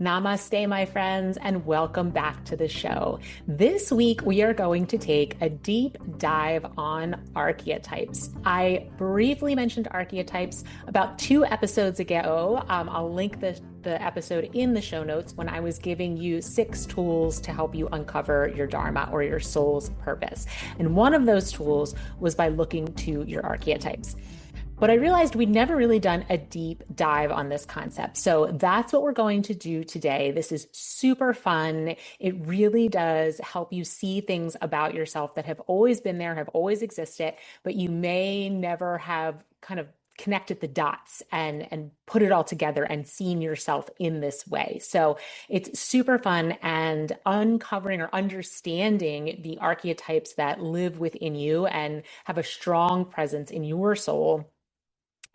Namaste, my friends, and welcome back to the show. This week, we are going to take a deep dive on archetypes. I briefly mentioned archetypes about 2 episodes ago. I'll link the episode in the show notes when I was giving you 6 tools to help you uncover your Dharma or your soul's purpose. And one of those tools was by looking to your archetypes. But I realized we'd never really done a deep dive on this concept. So that's what we're going to do today. This is super fun. It really does help you see things about yourself that have always been there, have always existed, but you may never have kind of connected the dots and put it all together and seen yourself in this way. So it's super fun, and uncovering or understanding the archetypes that live within you and have a strong presence in your soul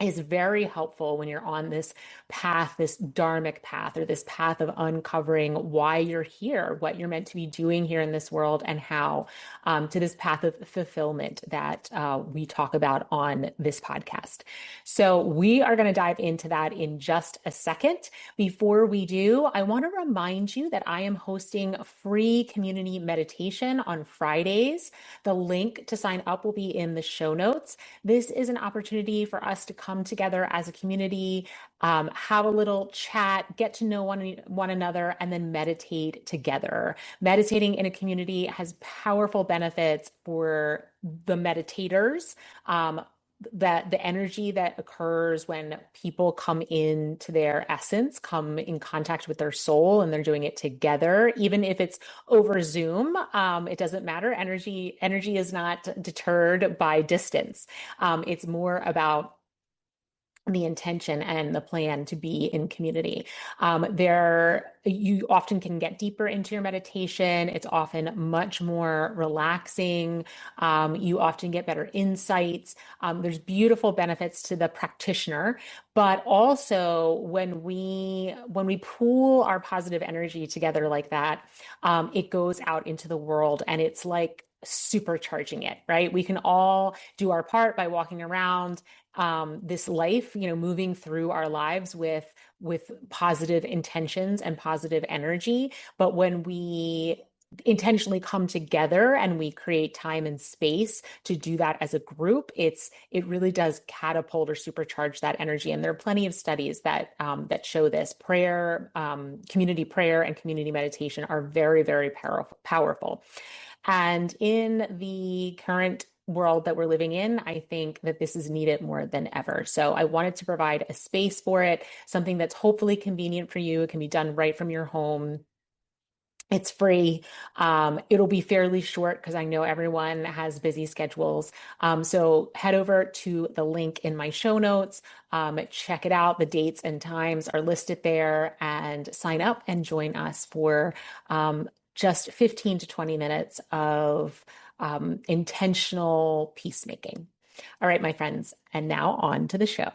is very helpful when you're on this path, this dharmic path, or this path of uncovering why you're here, what you're meant to be doing here in this world, and how to this path of fulfillment that we talk about on this podcast. So we are going to dive into that in just a second. Before we do, I want to remind you that I am hosting a free community meditation on Fridays. The link to sign up will be in the show notes. This is an opportunity for us to come together as a community, have a little chat, get to know one another, and then meditate together. Meditating in a community has powerful benefits for the meditators. That the energy that occurs when people come into their essence, come in contact with their soul, and they're doing it together, even if it's over Zoom, it doesn't matter. Energy is not deterred by distance. It's more about the intention and the plan to be in community. You often can get deeper into your meditation. It's often much more relaxing. You often get better insights. There's beautiful benefits to the practitioner, but also when we pool our positive energy together like that, it goes out into the world, and it's like supercharging it, right? We can all do our part by walking around this life, moving through our lives with positive intentions and positive energy. But when we intentionally come together and we create time and space to do that as a group, it really does catapult or supercharge that energy. And there are plenty of studies that show this. Prayer, community prayer, and community meditation are very, very powerful. And in the current world that we're living in, I think that this is needed more than ever. So I wanted to provide a space for it, something that's hopefully convenient for you. It can be done right from your home. It's free. It'll be fairly short because I know everyone has busy schedules. So head over to the link in my show notes, check it out. The dates and times are listed there, and sign up and join us for just 15 to 20 minutes of intentional peacemaking. All right, my friends, and now on to the show.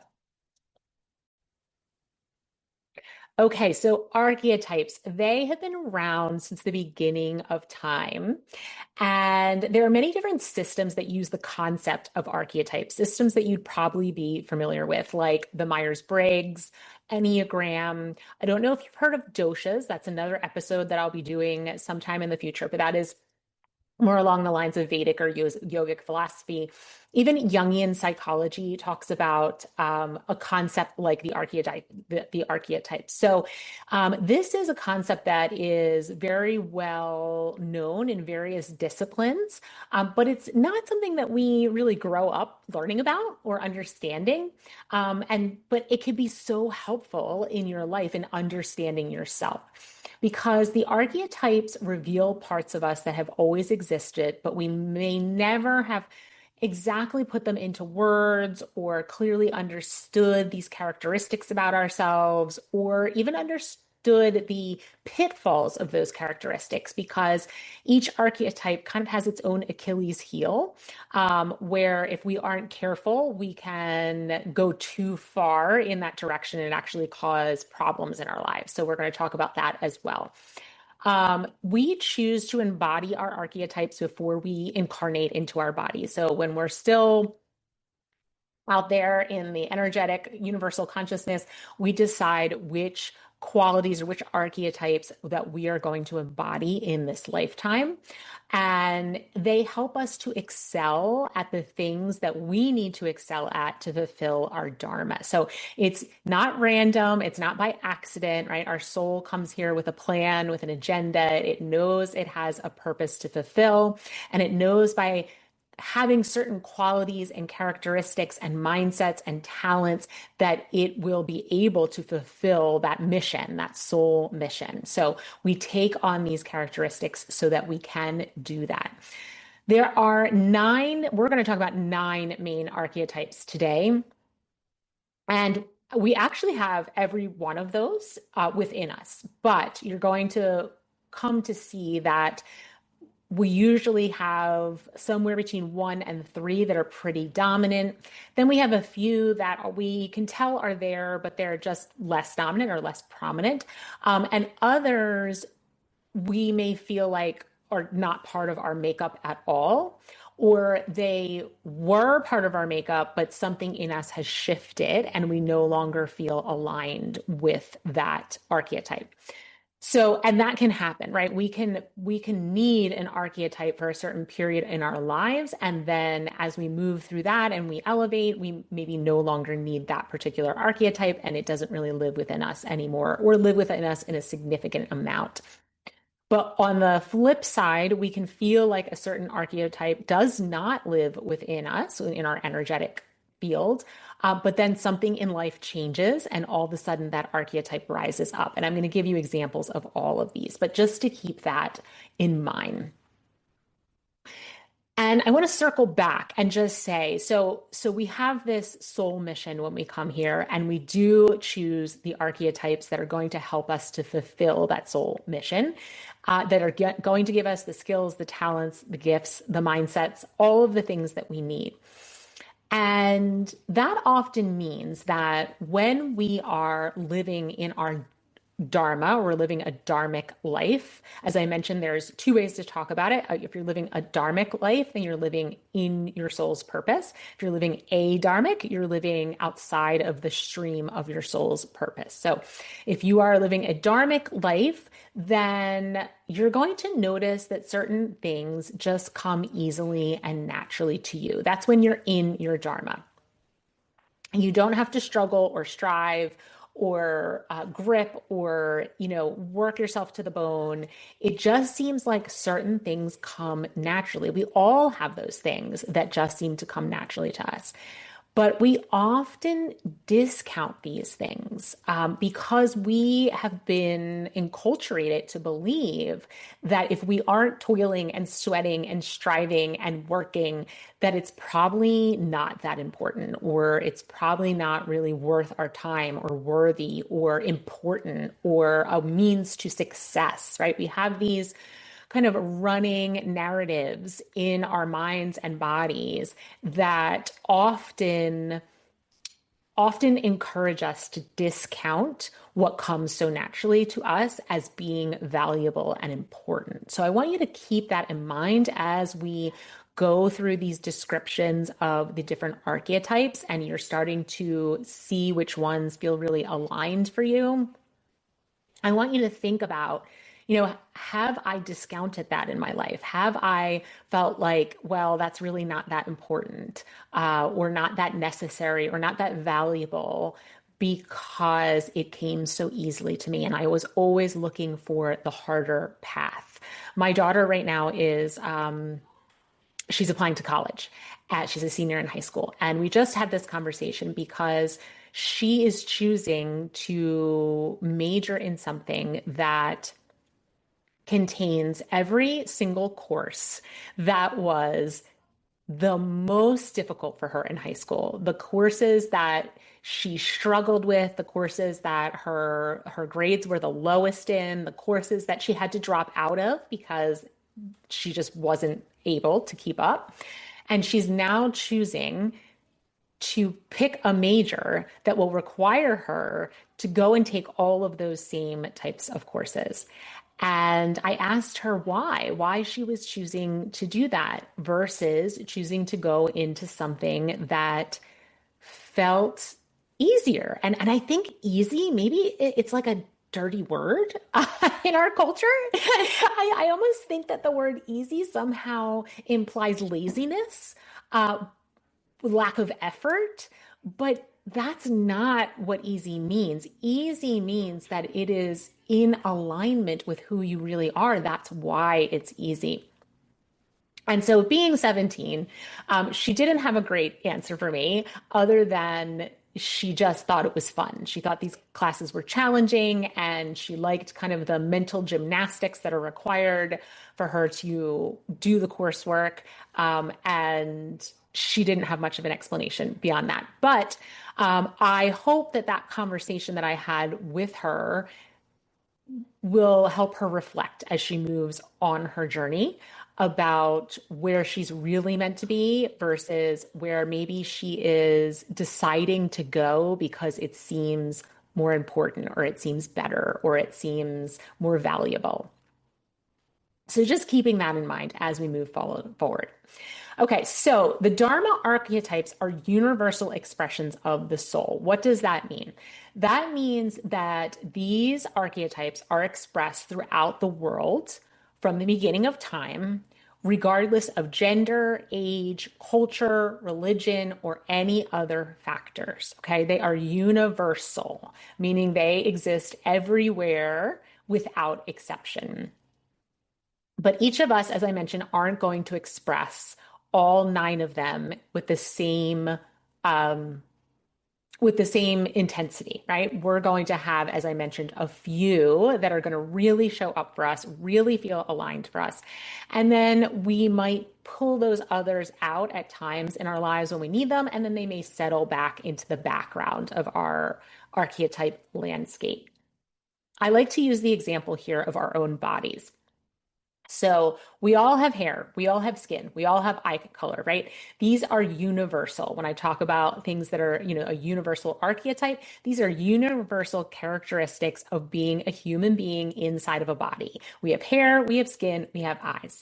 Okay, so archetypes, they have been around since the beginning of time. And there are many different systems that use the concept of archetypes, systems that you'd probably be familiar with, like the Myers-Briggs, Enneagram. I don't know if you've heard of doshas. That's another episode that I'll be doing sometime in the future, but that is more along the lines of Vedic or yogic philosophy. Even Jungian psychology talks about a concept like the archetype. So this is a concept that is very well known in various disciplines, but it's not something that we really grow up learning about or understanding. But it can be so helpful in your life in understanding yourself, because the archetypes reveal parts of us that have always existed, but we may never have exactly put them into words or clearly understood these characteristics about ourselves, or even understood the pitfalls of those characteristics, because each archetype kind of has its own Achilles heel, where if we aren't careful, we can go too far in that direction and actually cause problems in our lives. So we're going to talk about that as well. We choose to embody our archetypes before we incarnate into our body. So when we're still out there in the energetic universal consciousness, we decide which qualities or which archetypes that we are going to embody in this lifetime. And they help us to excel at the things that we need to excel at to fulfill our Dharma. So it's not random, it's not by accident, right? Our soul comes here with a plan, with an agenda. It knows it has a purpose to fulfill, and it knows by having certain qualities and characteristics and mindsets and talents that it will be able to fulfill that mission, that soul mission. So we take on these characteristics so that we can do that. There are 9, we're going to talk about 9 main archetypes today. And we actually have every one of those within us, but you're going to come to see that we usually have somewhere between 1 and 3 that are pretty dominant. Then we have a few that we can tell are there, but they're just less dominant or less prominent. And others we may feel like are not part of our makeup at all, or they were part of our makeup, but something in us has shifted and we no longer feel aligned with that archetype. So, and that can happen, right? We can need an archetype for a certain period in our lives. And then as we move through that and we elevate, we maybe no longer need that particular archetype and it doesn't really live within us anymore or live within us in a significant amount. But on the flip side, we can feel like a certain archetype does not live within us, in our energetic field, but then something in life changes and all of a sudden that archetype rises up. And I'm going to give you examples of all of these, but just to keep that in mind. And I want to circle back and just say, so we have this soul mission when we come here, and we do choose the archetypes that are going to help us to fulfill that soul mission, that are going to give us the skills, the talents, the gifts, the mindsets, all of the things that we need. And that often means that when we are living in our Dharma, or living a dharmic life. As I mentioned, there's 2 ways to talk about it. If you're living a dharmic life, then you're living in your soul's purpose. If you're living a dharmic, you're living outside of the stream of your soul's purpose. So if you are living a dharmic life, then you're going to notice that certain things just come easily and naturally to you. That's when you're in your Dharma. You don't have to struggle or strive or grip or, work yourself to the bone. It just seems like certain things come naturally. We all have those things that just seem to come naturally to us. But we often discount these things because we have been enculturated to believe that if we aren't toiling and sweating and striving and working, that it's probably not that important, or it's probably not really worth our time or worthy or important or a means to success, right? We have these kind of running narratives in our minds and bodies that often encourage us to discount what comes so naturally to us as being valuable and important. So I want you to keep that in mind as we go through these descriptions of the different archetypes and you're starting to see which ones feel really aligned for you. I want you to think about, have I discounted that in my life? Have I felt like, well, that's really not that important, or not that necessary, or not that valuable because it came so easily to me? And I was always looking for the harder path. My daughter right now is, she's applying to college. She's a senior in high school. And we just had this conversation because she is choosing to major in something that contains every single course that was the most difficult for her in high school. The courses that she struggled with, the courses that her grades were the lowest in, the courses that she had to drop out of because she just wasn't able to keep up. And she's now choosing to pick a major that will require her to go and take all of those same types of courses. And I asked her why she was choosing to do that versus choosing to go into something that felt easier. And I think easy, maybe it's like a dirty word in our culture. I almost think that the word easy somehow implies laziness, uh, lack of effort, but that's not what easy means. Easy means that it is in alignment with who you really are. That's why it's easy. And so, being 17, she didn't have a great answer for me other than she just thought it was fun. She thought these classes were challenging and she liked kind of the mental gymnastics that are required for her to do the coursework. And she didn't have much of an explanation beyond that. But I hope that that conversation that I had with her will help her reflect as she moves on her journey about where she's really meant to be versus where maybe she is deciding to go because it seems more important or it seems better or it seems more valuable. So just keeping that in mind as we move forward. Okay, so the Dharma archetypes are universal expressions of the soul. What does that mean? That means that these archetypes are expressed throughout the world from the beginning of time, regardless of gender, age, culture, religion, or any other factors. Okay, they are universal, meaning they exist everywhere without exception. But each of us, as I mentioned, aren't going to express all nine of them um, with the same intensity, right? We're going to have, as I mentioned, a few that are going to really show up for us, really feel aligned for us. And then we might pull those others out at times in our lives when we need them, and then they may settle back into the background of our archetype landscape. I like to use the example here of our own bodies. So we all have hair, we all have skin, we all have eye color, right? These are universal. When I talk about things that are, a universal archetype, these are universal characteristics of being a human being inside of a body. We have hair, we have skin, we have eyes.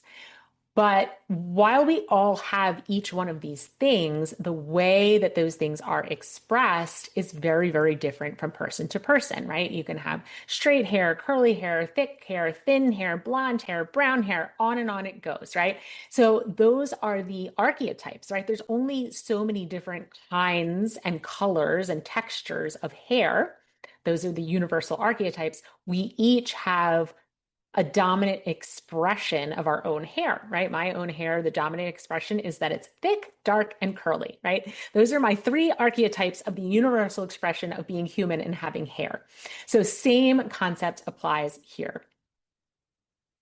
But while we all have each one of these things, the way that those things are expressed is very, very different from person to person, right? You can have straight hair, curly hair, thick hair, thin hair, blonde hair, brown hair, on it goes, right? So those are the archetypes, right? There's only so many different kinds and colors and textures of hair. Those are the universal archetypes. We each have a dominant expression of our own hair, right? My own hair, the dominant expression is that it's thick, dark, and curly, right? Those are my three archetypes of the universal expression of being human and having hair. So same concept applies here.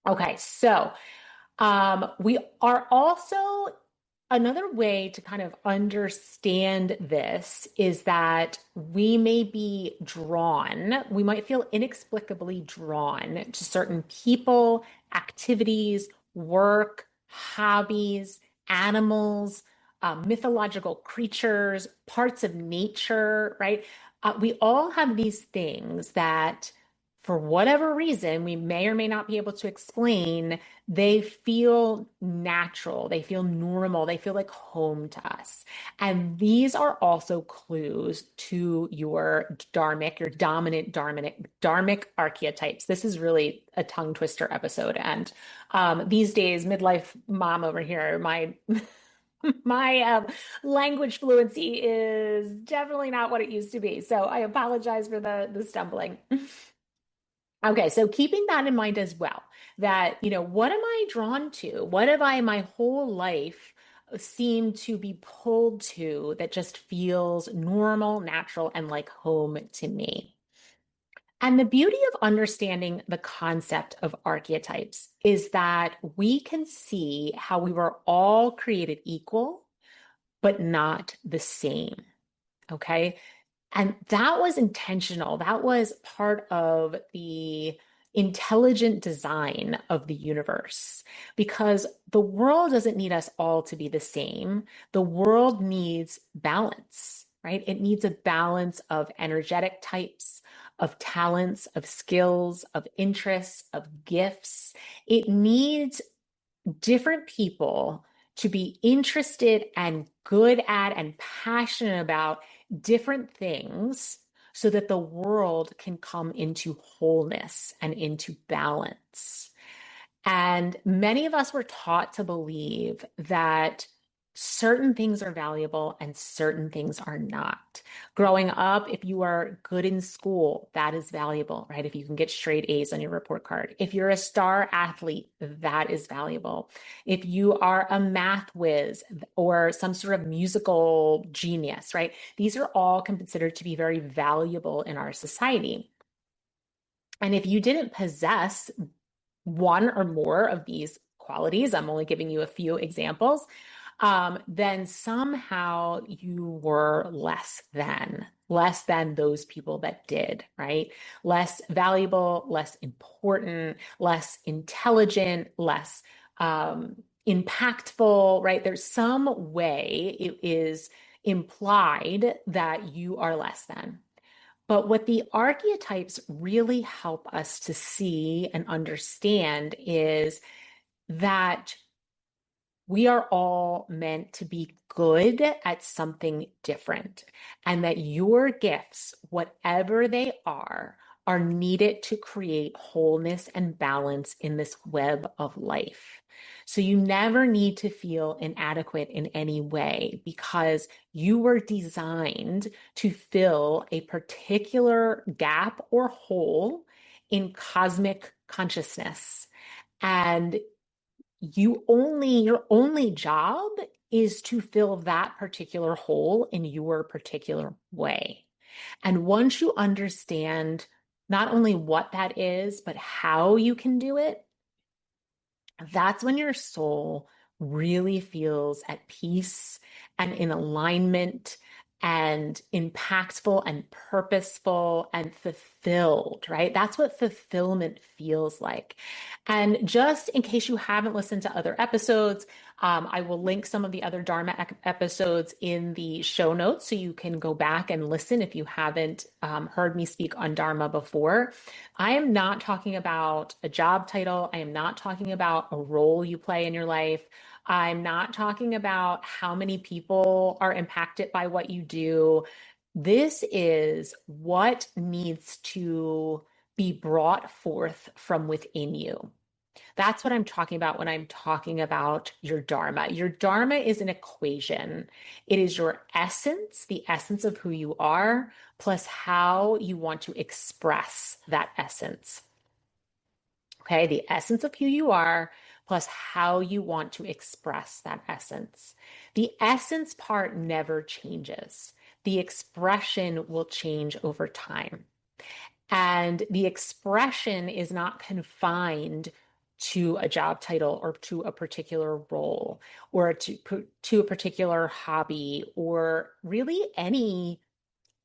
Okay, so we are also another way to kind of understand this is that we may be drawn, we might feel inexplicably drawn to certain people, activities, work, hobbies, animals, mythological creatures, parts of nature, right? We all have these things that, for whatever reason, we may or may not be able to explain, they feel natural, they feel normal, they feel like home to us. And these are also clues to your your dominant dharmic archetypes. This is really a tongue twister episode. And these days, midlife mom over here, my language fluency is definitely not what it used to be. So I apologize for the stumbling. Okay, so keeping that in mind as well, that, what am I drawn to? What have I my whole life seemed to be pulled to that just feels normal, natural, and like home to me? And the beauty of understanding the concept of archetypes is that we can see how we were all created equal, but not the same. Okay. And that was intentional. That was part of the intelligent design of the universe because the world doesn't need us all to be the same. The world needs balance, right? It needs a balance of energetic types, of talents, of skills, of interests, of gifts. It needs different people to be interested and good at and passionate about different things so that the world can come into wholeness and into balance. And many of us were taught to believe that certain things are valuable and certain things are not. Growing up, if you are good in school, that is valuable, right? If you can get straight A's on your report card. If you're a star athlete, that is valuable. If you are a math whiz or some sort of musical genius, right? These are all considered to be very valuable in our society. And if you didn't possess one or more of these qualities, I'm only giving you a few examples, then somehow you were less than those people that did, right? Less valuable, less important, less intelligent, less impactful, right? There's some way it is implied that you are less than. But what the archetypes really help us to see and understand is that we are all meant to be good at something different, and that your gifts, whatever they are needed to create wholeness and balance in this web of life. So you never need to feel inadequate in any way because you were designed to fill a particular gap or hole in cosmic consciousness. And your only job is to fill that particular hole in your particular way. And once you understand not only what that is, but how you can do it, that's when your soul really feels at peace and in alignment and impactful and purposeful and fulfilled, right? That's what fulfillment feels like. And just in case you haven't listened to other episodes, I will link some of the other Dharma episodes in the show notes so you can go back and listen if you haven't heard me speak on Dharma before. I am not talking about a job title. I am not talking about a role you play in your life. I'm not talking about how many people are impacted by what you do. This is what needs to be brought forth from within you. That's what I'm talking about when I'm talking about your Dharma. Your Dharma is an equation. It is your essence, the essence of who you are, plus how you want to express that essence. Okay, the essence of who you are, plus how you want to express that essence. The essence part never changes. The expression will change over time. And the expression is not confined to a job title or to a particular role or to a particular hobby or really any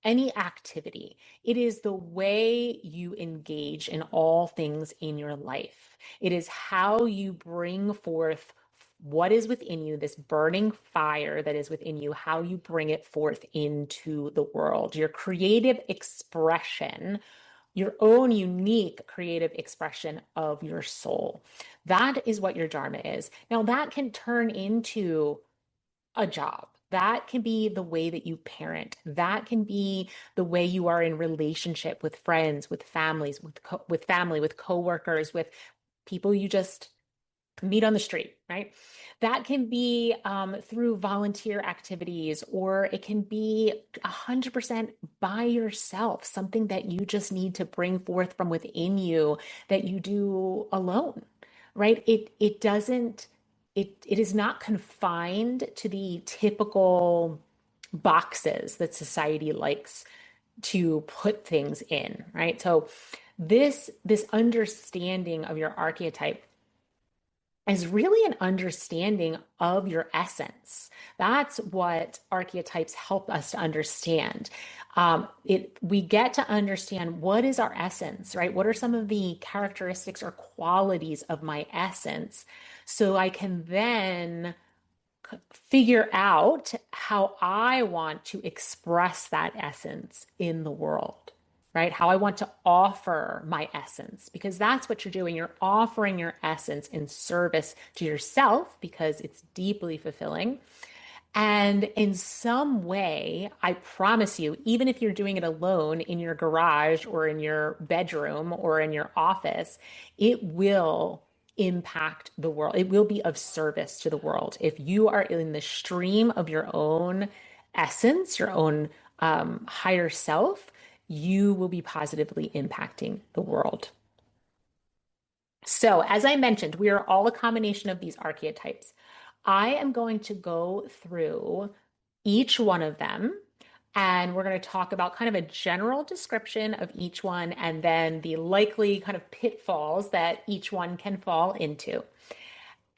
activity. It is the way you engage in all things in your life. It is how you bring forth what is within you, this burning fire that is within you, how you bring it forth into the world. Your creative expression, your own unique creative expression of your soul. That is what your Dharma is. Now, that can turn into a job. That can be the way that you parent. That can be the way you are in relationship with friends, with families, with family, with coworkers, with people you just meet on the street, right? That can be through volunteer activities, or it can be 100% by yourself, something that you just need to bring forth from within you that you do alone, right? It is not confined to the typical boxes that society likes to put things in, right? So this understanding of your archetype is really an understanding of your essence. That's what archetypes help us to understand. We get to understand what is our essence, right? What are some of the characteristics or qualities of my essence? So I can then figure out how I want to express that essence in the world, right? How I want to offer my essence, because that's what you're doing. You're offering your essence in service to yourself because it's deeply fulfilling. And in some way, I promise you, even if you're doing it alone in your garage or in your bedroom or in your office, it will impact the world. It will be of service to the world. If you are in the stream of your own essence, your own higher self, you will be positively impacting the world. So, as I mentioned, we are all a combination of these archetypes. I am going to go through each one of them, and we're going to talk about kind of a general description of each one and then the likely kind of pitfalls that each one can fall into.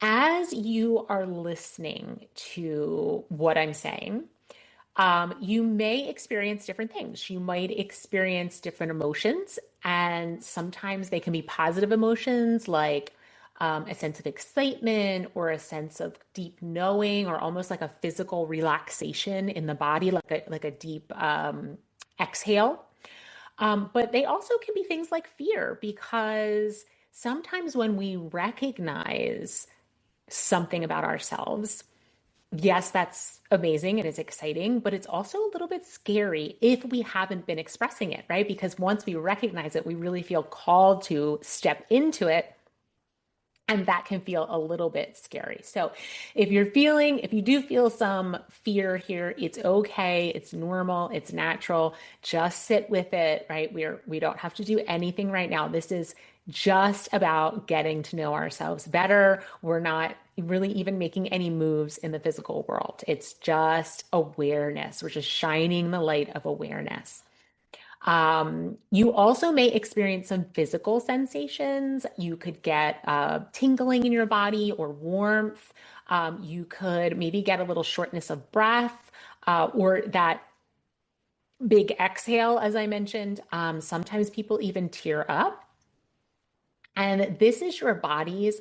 As you are listening to what I'm saying, you may experience different things. You might experience different emotions, and sometimes they can be positive emotions like a sense of excitement or a sense of deep knowing or almost like a physical relaxation in the body, like a deep exhale. But they also can be things like fear because sometimes when we recognize something about ourselves, yes, that's amazing and it's exciting, but it's also a little bit scary if we haven't been expressing it, right? Because once we recognize it, we really feel called to step into it. And that can feel a little bit scary. So if you do feel some fear here, it's okay. It's normal. It's natural. Just sit with it, right? We don't have to do anything right now. This is just about getting to know ourselves better. We're not really even making any moves in the physical world. It's just awareness. We're just shining the light of awareness. You also may experience some physical sensations. You could get tingling in your body or warmth. You could maybe get a little shortness of breath or that big exhale, as I mentioned. Sometimes people even tear up. And this is your body's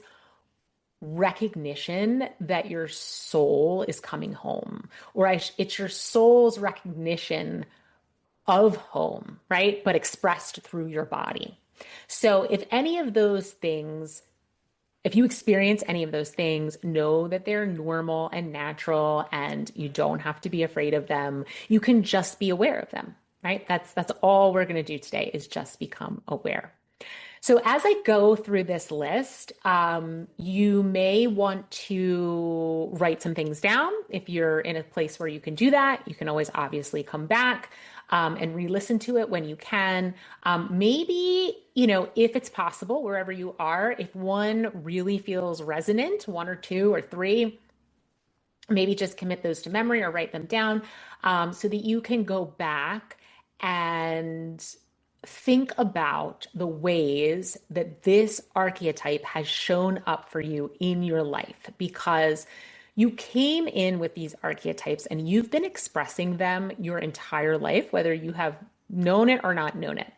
recognition that your soul is coming home, or it's your soul's recognition of home, right? But expressed through your body. So if any of those things, if you experience any of those things, know that they're normal and natural and you don't have to be afraid of them. You can just be aware of them, right? That's all we're going to do today is just become aware. So as I go through this list, you may want to write some things down. If you're in a place where you can do that, you can always obviously come back and re-listen to it when you can. Maybe, if it's possible, wherever you are, if one really feels resonant, one or two or three, maybe just commit those to memory or write them down so that you can go back and think about the ways that this archetype has shown up for you in your life because you came in with these archetypes and you've been expressing them your entire life, whether you have known it or not known it.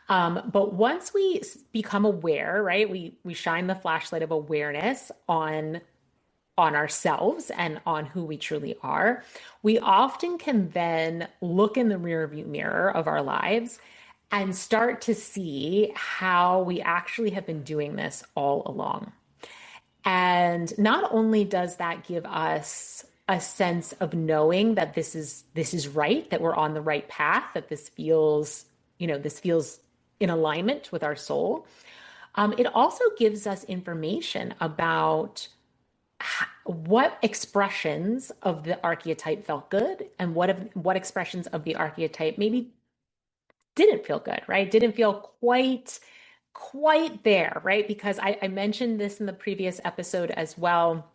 But once we become aware, right, we shine the flashlight of awareness on ourselves and on who we truly are, we often can then look in the rearview mirror of our lives and start to see how we actually have been doing this all along. And not only does that give us a sense of knowing that this is right, that we're on the right path, that this feels in alignment with our soul. It also gives us information about what expressions of the archetype felt good and what expressions of the archetype maybe didn't feel good, right? Didn't feel quite there, right? Because I mentioned this in the previous episode as well,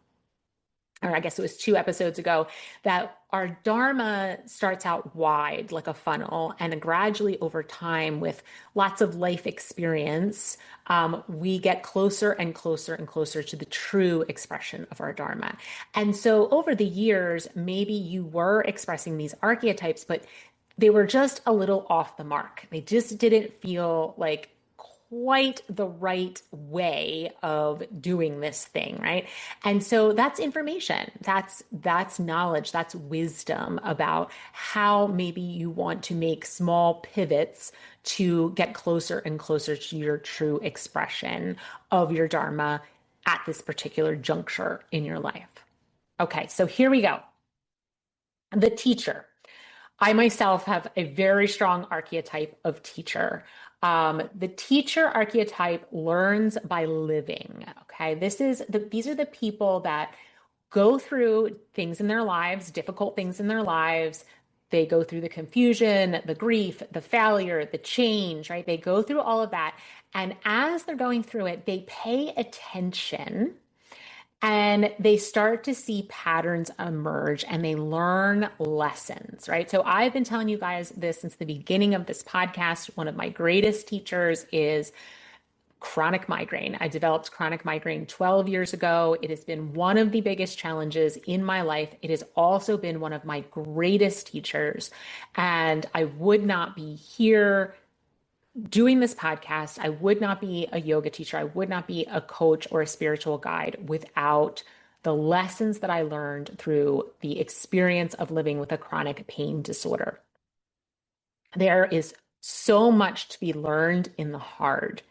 or I guess it was 2 episodes ago, that our Dharma starts out wide like a funnel, and gradually over time, with lots of life experience, we get closer and closer and closer to the true expression of our Dharma. And so over the years, maybe you were expressing these archetypes, but they were just a little off the mark. They just didn't feel like quite the right way of doing this thing, right? And so that's information. That's knowledge, that's wisdom about how maybe you want to make small pivots to get closer and closer to your true expression of your Dharma at this particular juncture in your life. Okay, so here we go. The teacher. I myself have a very strong archetype of teacher. The teacher archetype learns by living. Okay, these are the people that go through things in their lives, difficult things in their lives. They go through the confusion, the grief, the failure, the change, right? They go through all of that. And as they're going through it, they pay attention and they start to see patterns emerge and they learn lessons, right? So I've been telling you guys this since the beginning of this podcast. One of my greatest teachers is chronic migraine. I developed chronic migraine 12 years ago. It has been one of the biggest challenges in my life. It has also been one of my greatest teachers. And I would not be here doing this podcast. I would not be a yoga teacher. I would not be a coach or a spiritual guide without the lessons that I learned through the experience of living with a chronic pain disorder. There is so much to be learned in the hard.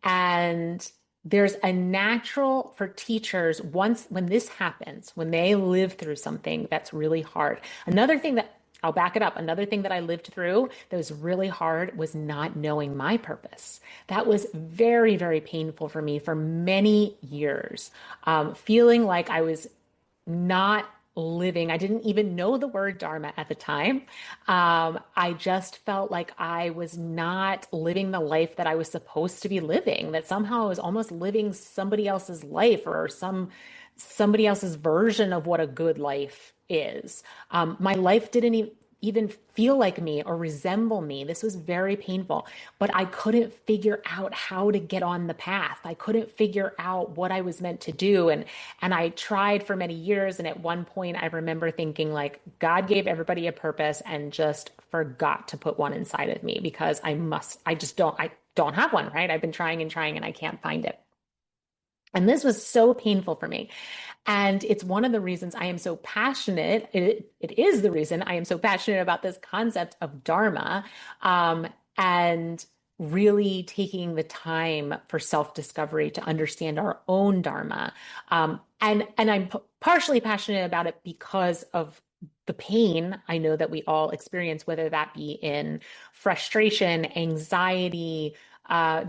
And there's a natural for teachers when this happens, when they live through something that's really hard. Another thing that I'll back it up. Another thing that I lived through that was really hard was not knowing my purpose. That was very, very painful for me for many years. Feeling like I was not living. I didn't even know the word Dharma at the time. I just felt like I was not living the life that I was supposed to be living, that somehow I was almost living somebody else's life or somebody else's version of what a good life is. My life didn't even feel like me or resemble me. This was very painful, but I couldn't figure out how to get on the path. I couldn't figure out what I was meant to do. And I tried for many years. And at one point I remember thinking like God gave everybody a purpose and just forgot to put one inside of me because I don't have one, right? I've been trying and I can't find it. And this was so painful for me. And it's one of the reasons I am so passionate. It is the reason I am so passionate about this concept of Dharma, and really taking the time for self-discovery to understand our own Dharma. And I'm partially passionate about it because of the pain I know that we all experience, whether that be in frustration, anxiety,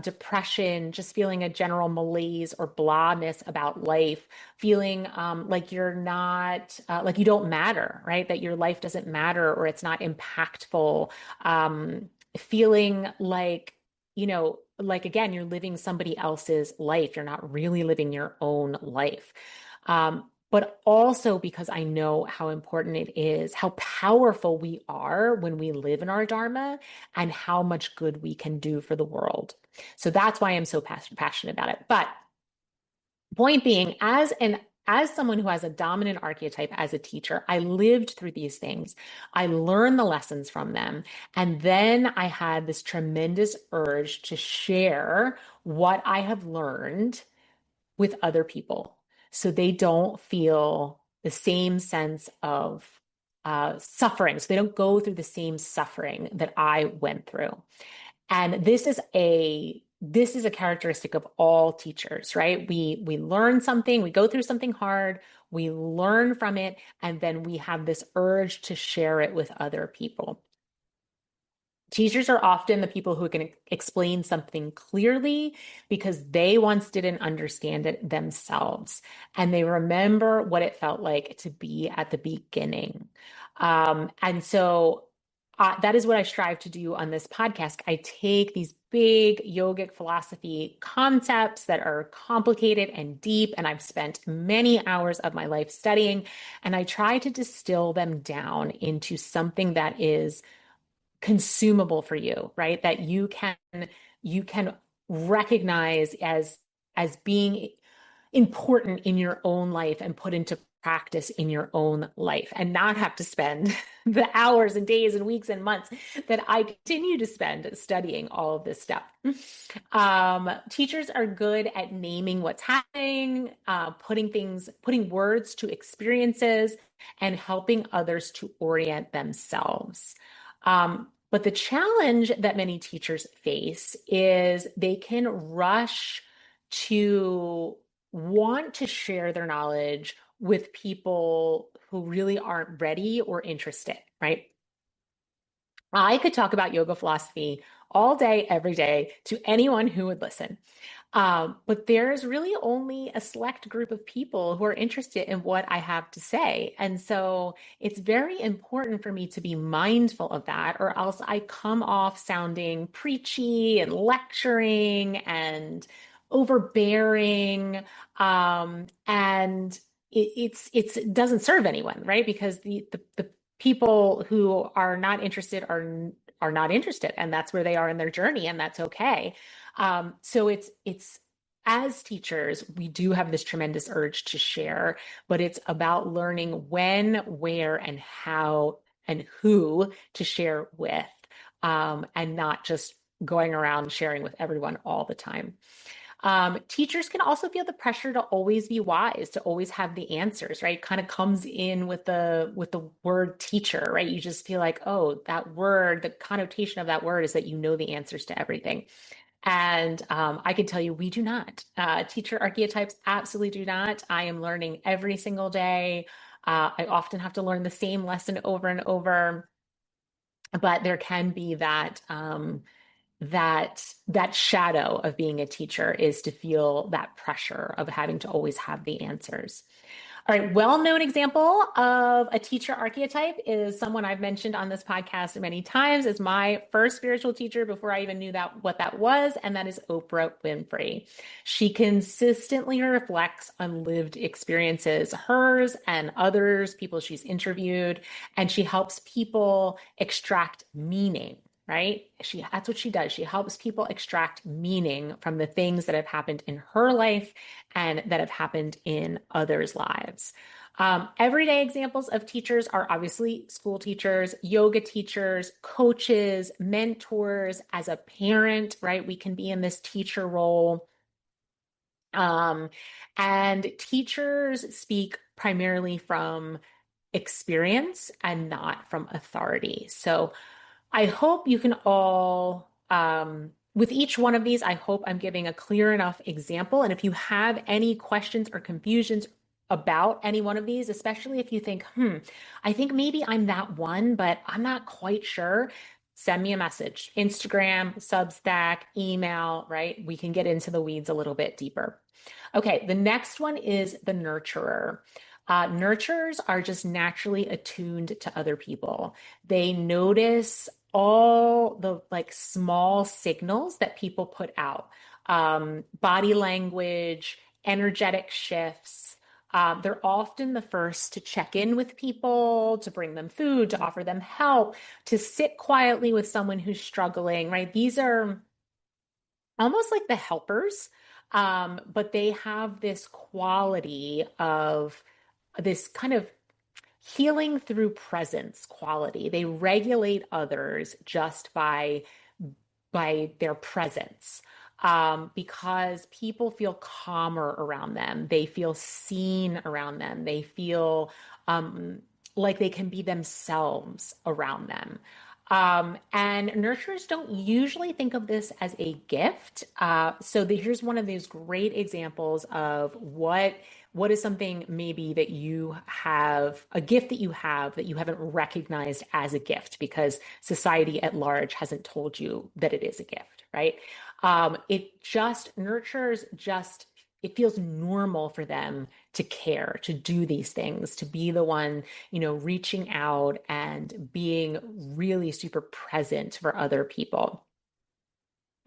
depression, just feeling a general malaise or blahness about life, feeling like you're not, like you don't matter, right? That your life doesn't matter or it's not impactful. Feeling like, like again, you're living somebody else's life. You're not really living your own life. But also because I know how important it is, how powerful we are when we live in our Dharma and how much good we can do for the world. So that's why I'm so passionate about it. But point being, as someone who has a dominant archetype as a teacher, I lived through these things. I learned the lessons from them. And then I had this tremendous urge to share what I have learned with other people so they don't feel the same sense of suffering. So they don't go through the same suffering that I went through. And this is a characteristic of all teachers, right? We learn something, we go through something hard, we learn from it, and then we have this urge to share it with other people. Teachers are often the people who can explain something clearly because they once didn't understand it themselves. And they remember what it felt like to be at the beginning. And so that is what I strive to do on this podcast. I take these big yogic philosophy concepts that are complicated and deep, and I've spent many hours of my life studying, and I try to distill them down into something that is consumable for you, right? That you can recognize as being important in your own life and put into practice in your own life and not have to spend the hours and days and weeks and months that I continue to spend studying all of this stuff. Teachers are good at naming what's happening, putting words to experiences and helping others to orient themselves. But the challenge that many teachers face is they can rush to want to share their knowledge with people who really aren't ready or interested, right? I could talk about yoga philosophy all day, every day to anyone who would listen. But there's really only a select group of people who are interested in what I have to say. And so it's very important for me to be mindful of that, or else I come off sounding preachy and lecturing and overbearing. And it doesn't serve anyone, right? Because the people who are not interested are not interested, and that's where they are in their journey, and that's okay. So it's as teachers, we do have this tremendous urge to share, but it's about learning when, where, and how and who to share with, and not just going around sharing with everyone all the time. Teachers can also feel the pressure to always be wise, to always have the answers, right? Kind of comes in with the word teacher, right? You just feel like, oh, that word, the connotation of that word is that you know the answers to everything. And I can tell you, we do not. Teacher archetypes absolutely do not. I am learning every single day. I often have to learn the same lesson over and over, but there can be that shadow of being a teacher is to feel that pressure of having to always have the answers. All right, well-known example of a teacher archetype is someone I've mentioned on this podcast many times as my first spiritual teacher before I even knew that what that was, and that is Oprah Winfrey. She consistently reflects on lived experiences, hers and others, people she's interviewed, and she helps people extract meaning, right? That's what she does. She helps people extract meaning from the things that have happened in her life and that have happened in others' lives. Everyday examples of teachers are obviously school teachers, yoga teachers, coaches, mentors. As a parent, right, we can be in this teacher role. And teachers speak primarily from experience and not from authority. So I hope you can all, with each one of these, I hope I'm giving a clear enough example. And if you have any questions or confusions about any one of these, especially if you think, I think maybe I'm that one, but I'm not quite sure, send me a message. Instagram, Substack, email, right? We can get into the weeds a little bit deeper. Okay, the next one is the nurturer. Nurturers are just naturally attuned to other people. They notice all the like small signals that people put out, body language, energetic shifts. They're often the first to check in with people, to bring them food, to offer them help, to sit quietly with someone who's struggling, right? These are almost like the helpers, but they have this quality of this kind of healing through presence quality. They regulate others just by their presence, because people feel calmer around them. They feel seen around them. They feel like they can be themselves around them. And nurturers don't usually think of this as a gift. Here's one of those great examples of what is something maybe that you have, a gift that you have that you haven't recognized as a gift because society at large hasn't told you that it is a gift, right? It just nurtures just it feels normal for them to care, to do these things, to be the one, reaching out and being really super present for other people.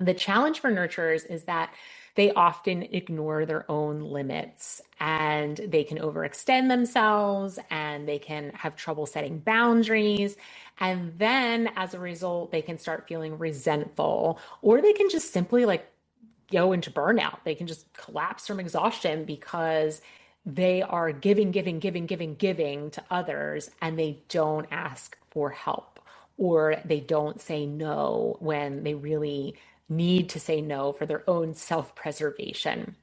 The challenge for nurturers is that they often ignore their own limits and they can overextend themselves and they can have trouble setting boundaries. And then as a result, they can start feeling resentful, or they can just simply like go into burnout. They can just collapse from exhaustion because they are giving to others and they don't ask for help, or they don't say no when they really need to say no for their own self-preservation.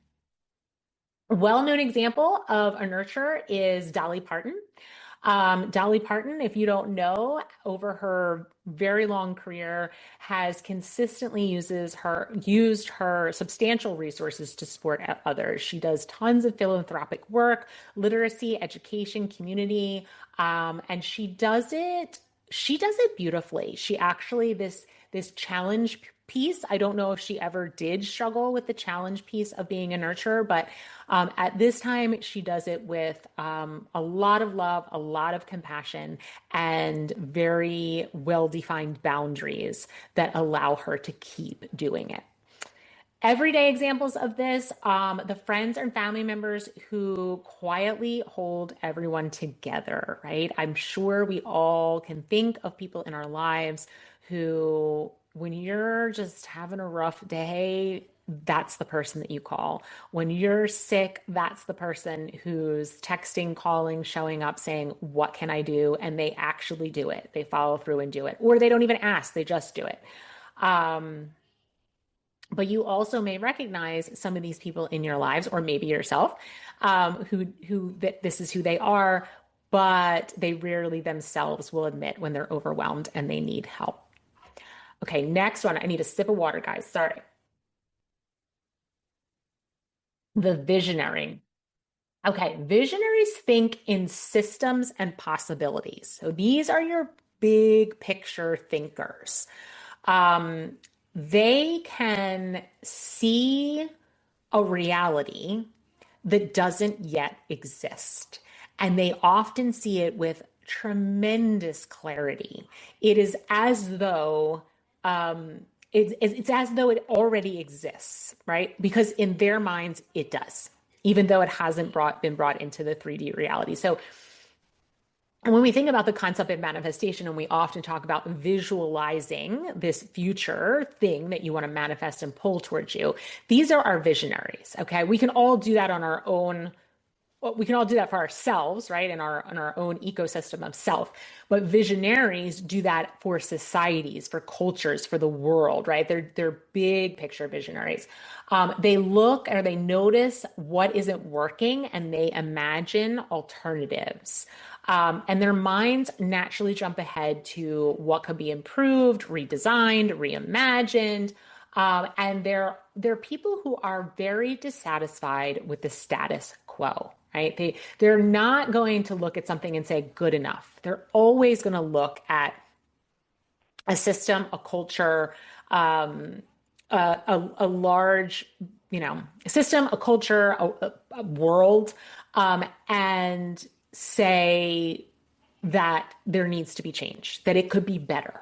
A well-known example of a nurturer is Dolly Parton. Dolly Parton, if you don't know, over her very long career, has consistently used her substantial resources to support others. She does tons of philanthropic work, literacy, education, community, and she does it beautifully. She actually this challenge piece. I don't know if she ever did struggle with the challenge piece of being a nurturer, but at this time, she does it with a lot of love, a lot of compassion, and very well-defined boundaries that allow her to keep doing it. Everyday examples of this, the friends and family members who quietly hold everyone together, right? I'm sure we all can think of people in our lives who, when you're just having a rough day, that's the person that you call. When you're sick, that's the person who's texting, calling, showing up, saying, "What can I do?" And they actually do it. They follow through and do it. Or they don't even ask, they just do it. Um, but you also may recognize some of these people in your lives, or maybe yourself, who that this is who they are, but they rarely themselves will admit when they're overwhelmed and they need help. Okay, next one. I need a sip of water, guys. Sorry. The visionary. Okay, visionaries think in systems and possibilities. So these are your big picture thinkers. Um, they can see a reality that doesn't yet exist. And they often see it with tremendous clarity. It is as though it's as though it already exists, right? Because in their minds, it does, even though it hasn't been brought into the 3D reality. So and when we think about the concept of manifestation, and we often talk about visualizing this future thing that you want to manifest and pull towards you, these are our visionaries. Okay. We can all do that on our own. We can all do that for ourselves, right? In our own ecosystem of self. But visionaries do that for societies, for cultures, for the world, right? They're big picture visionaries. They look or they notice what isn't working and they imagine alternatives. And their minds naturally jump ahead to what could be improved, redesigned, reimagined. And they're people who are very dissatisfied with the status quo, right? They're not going to look at something and say good enough. They're always going to look at a system, a culture, a large, a system, a culture, a world, and say that there needs to be change, that it could be better,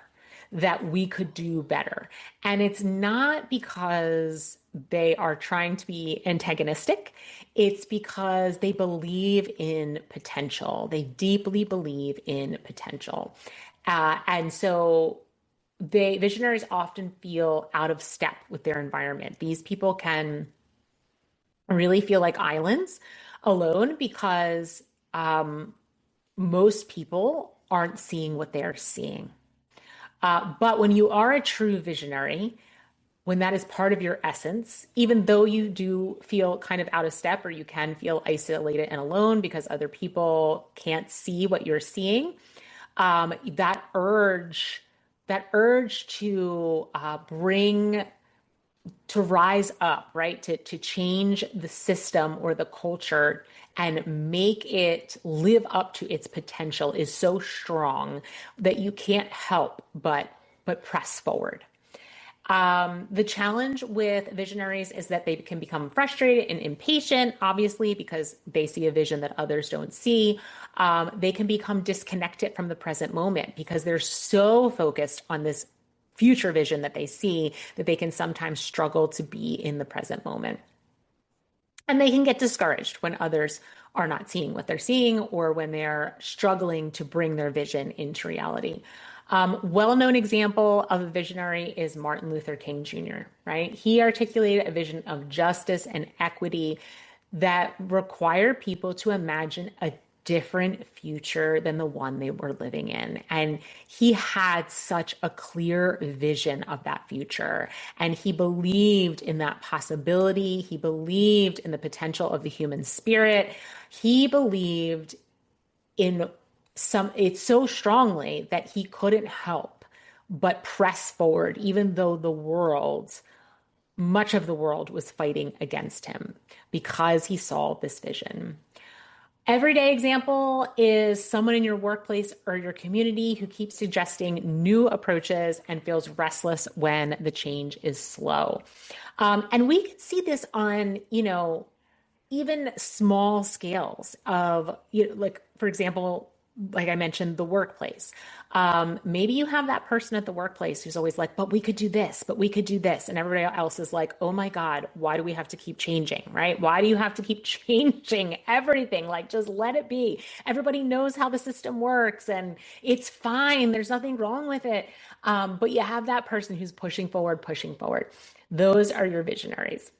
that we could do better. And it's not because they are trying to be antagonistic. It's because they believe in potential. They deeply believe in potential. And so visionaries often feel out of step with their environment. These people can really feel like islands alone because most people aren't seeing what they're seeing. But when you are a true visionary, when that is part of your essence, even though you do feel kind of out of step or you can feel isolated and alone because other people can't see what you're seeing, that urge to rise up, right? To change the system or the culture and make it live up to its potential is so strong that you can't help but press forward. The challenge with visionaries is that they can become frustrated and impatient, obviously, because they see a vision that others don't see. They can become disconnected from the present moment because they're so focused on this future vision that they see that they can sometimes struggle to be in the present moment. And they can get discouraged when others are not seeing what they're seeing or when they're struggling to bring their vision into reality. Well-known example of a visionary is Martin Luther King Jr., right? He articulated a vision of justice and equity that required people to imagine a different future than the one they were living in. And he had such a clear vision of that future. And he believed in that possibility. He believed in the potential of the human spirit. He believed in it's so strongly that he couldn't help but press forward, even though much of the world was fighting against him because he saw this vision. Everyday example is someone in your workplace or your community who keeps suggesting new approaches and feels restless when the change is slow. And we can see this on, even small scales of, like, for example, like I mentioned, the workplace. Maybe you have that person at the workplace who's always like, but we could do this, but we could do this. And everybody else is like, oh my God, why do we have to keep changing, right? Why do you have to keep changing everything? Like, just let it be. Everybody knows how the system works and it's fine. There's nothing wrong with it. But you have that person who's pushing forward, pushing forward. Those are your visionaries.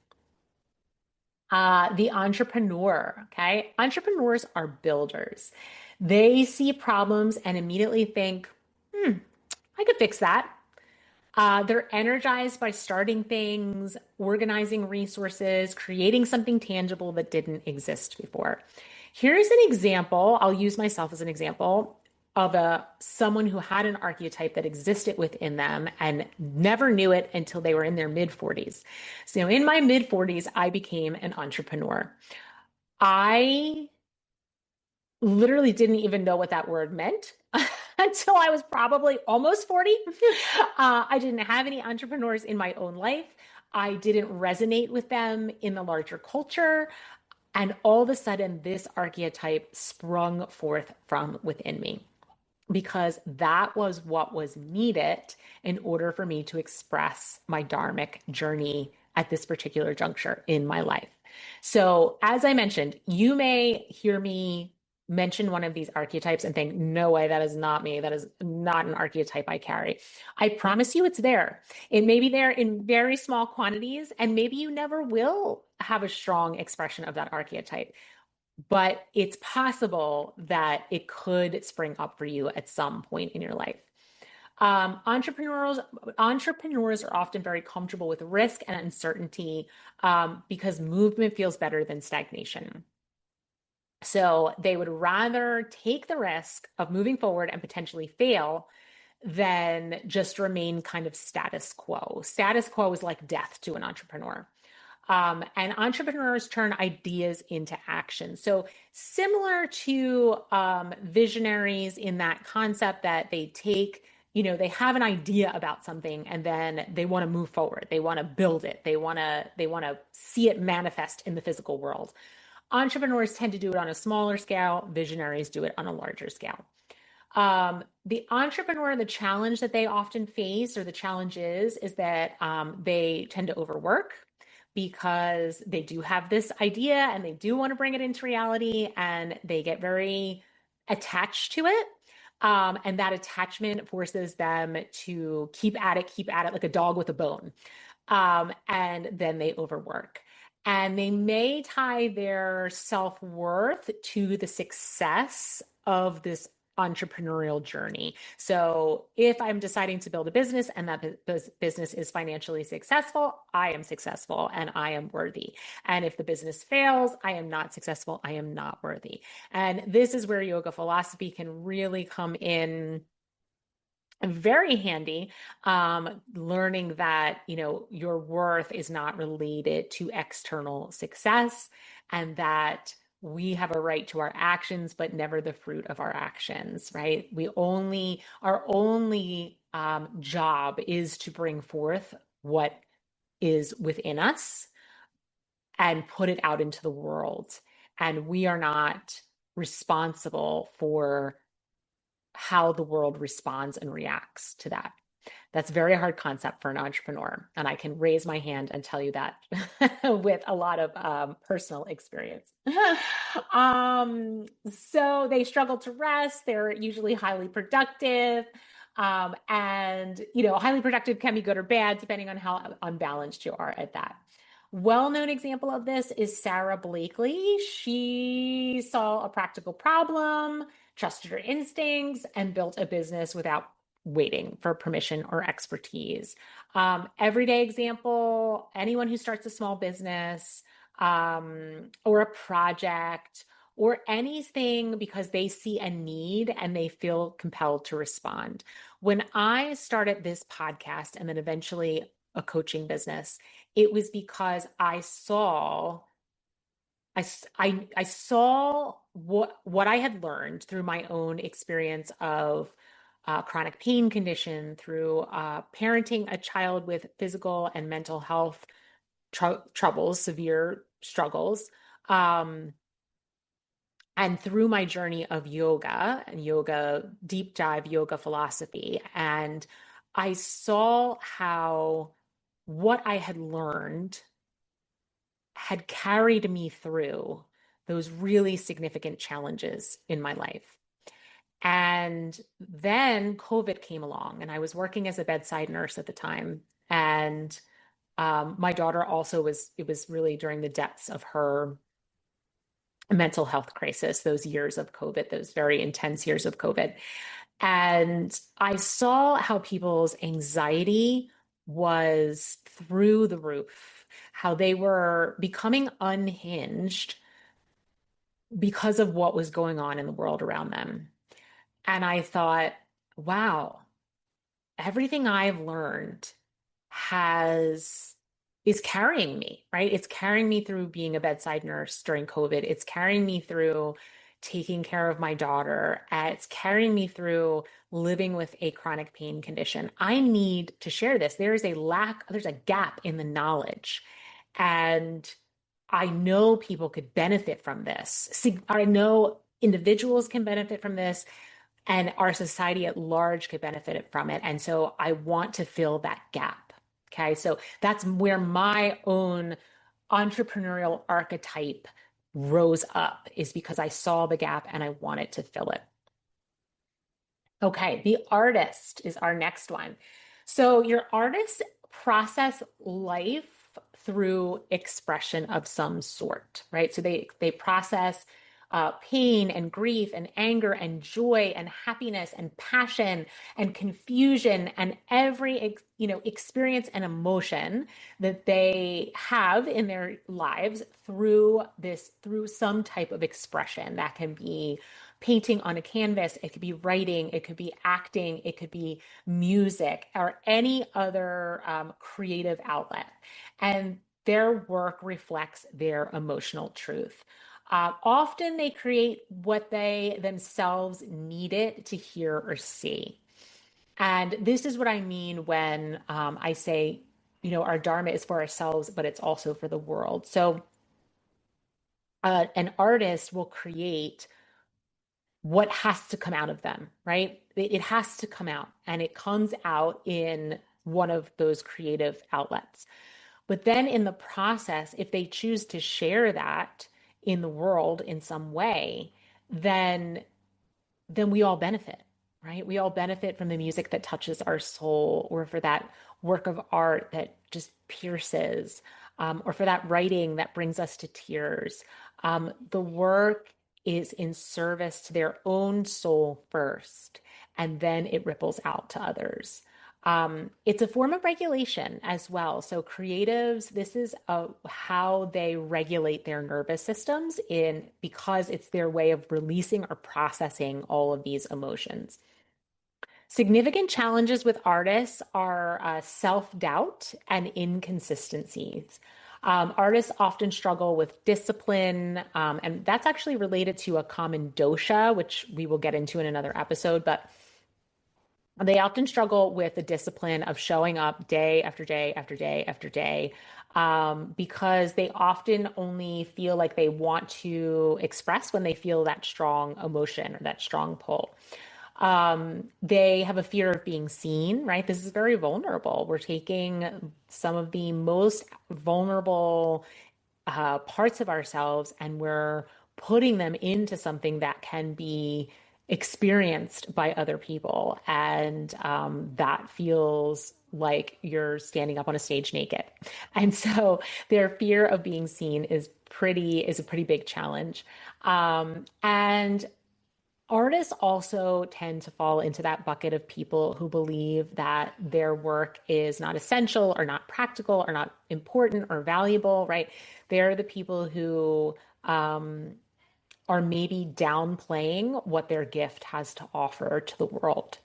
The entrepreneur, okay? Entrepreneurs are builders. They see problems and immediately think, I could fix that. They're energized by starting things, organizing resources, creating something tangible that didn't exist before. Here's an example. I'll use myself as an example of someone who had an archetype that existed within them and never knew it until they were in their mid 40s. So in my mid 40s, I became an entrepreneur. I literally didn't even know what that word meant until I was probably almost 40. I didn't have any entrepreneurs in my own life. I didn't resonate with them in the larger culture. And all of a sudden, this archetype sprung forth from within me because that was what was needed in order for me to express my dharmic journey at this particular juncture in my life. So, as I mentioned, you may hear me mention one of these archetypes and think, no way, that is not me. That is not an archetype I carry. I promise you it's there. It may be there in very small quantities, and maybe you never will have a strong expression of that archetype. But it's possible that it could spring up for you at some point in your life. Entrepreneurs are often very comfortable with risk and uncertainty because movement feels better than stagnation. So they would rather take the risk of moving forward and potentially fail than just remain kind of status quo. Status quo is like death to an entrepreneur. And entrepreneurs turn ideas into action. So similar to visionaries in that concept that they take, they have an idea about something and then they want to move forward. They want to build it. They want to see it manifest in the physical world. Entrepreneurs tend to do it on a smaller scale. Visionaries do it on a larger scale. The entrepreneur, the challenge that they often face, or the challenge is that they tend to overwork because they do have this idea and they do want to bring it into reality and they get very attached to it. And that attachment forces them to keep at it like a dog with a bone. And then they overwork. And they may tie their self-worth to the success of this entrepreneurial journey. So if I'm deciding to build a business and that business is financially successful, I am successful and I am worthy. And if the business fails, I am not successful, I am not worthy. And this is where yoga philosophy can really come in very handy, learning that your worth is not related to external success, and that we have a right to our actions but never the fruit of our actions, right? Our only job is to bring forth what is within us and put it out into the world, and we are not responsible for how the world responds and reacts to that. That's a very hard concept for an entrepreneur. And I can raise my hand and tell you that with a lot of personal experience. So they struggle to rest. They're usually highly productive. And, highly productive can be good or bad, depending on how unbalanced you are at that. Well-known example of this is Sarah Blakely. She saw a practical problem, trusted her instincts, and built a business without waiting for permission or expertise. Everyday example, anyone who starts a small business or a project or anything because they see a need and they feel compelled to respond. When I started this podcast and then eventually a coaching business, it was because I saw what I had learned through my own experience of chronic pain condition, through parenting a child with physical and mental health troubles, severe struggles, um, and through my journey of yoga and yoga, deep dive yoga philosophy. And I saw how what I had learned had carried me through those really significant challenges in my life. And then COVID came along, and I was working as a bedside nurse at the time. And my daughter also it was really during the depths of her mental health crisis, those years of COVID, those very intense years of COVID. And I saw how people's anxiety was through the roof, how they were becoming unhinged because of what was going on in the world around them. And I thought, wow, everything I've learned has is carrying me, right? It's carrying me through being a bedside nurse during COVID. It's carrying me through taking care of my daughter. It's carrying me through living with a chronic pain condition. I need to share this. There's a gap in the knowledge. And I know people could benefit from this. See, I know individuals can benefit from this, and our society at large could benefit from it. And so I want to fill that gap. Okay. So that's where my own entrepreneurial archetype rose up, is because I saw the gap and I wanted to fill it. Okay. The artist is our next one. So your artists process life through expression of some sort, right? So they process pain and grief and anger and joy and happiness and passion and confusion and every experience and emotion that they have in their lives through some type of expression. That can be painting on a canvas, it could be writing, it could be acting, it could be music, or any other creative outlet. And their work reflects their emotional truth. Often they create what they themselves needed to hear or see. And this is what I mean when I say, our Dharma is for ourselves, but it's also for the world. So an artist will create what has to come out of them, right? It has to come out, and it comes out in one of those creative outlets. But then in the process, if they choose to share that in the world in some way, then we all benefit, right? We all benefit from the music that touches our soul, or for that work of art that just pierces, or for that writing that brings us to tears. The work is in service to their own soul first, and then it ripples out to others. It's a form of regulation as well. So creatives, this is how they regulate their nervous systems because it's their way of releasing or processing all of these emotions. Significant challenges with artists are self-doubt and inconsistencies. Artists often struggle with discipline, and that's actually related to a common dosha, which we will get into in another episode. But they often struggle with the discipline of showing up day after day after day after day, because they often only feel like they want to express when they feel that strong emotion or that strong pull. They have a fear of being seen, right? This is very vulnerable. We're taking some of the most vulnerable parts of ourselves, and we're putting them into something that can be experienced by other people. And that feels like you're standing up on a stage naked. And so their fear of being seen is a pretty big challenge. And artists also tend to fall into that bucket of people who believe that their work is not essential or not practical or not important or valuable, right? They're the people who are maybe downplaying what their gift has to offer to the world.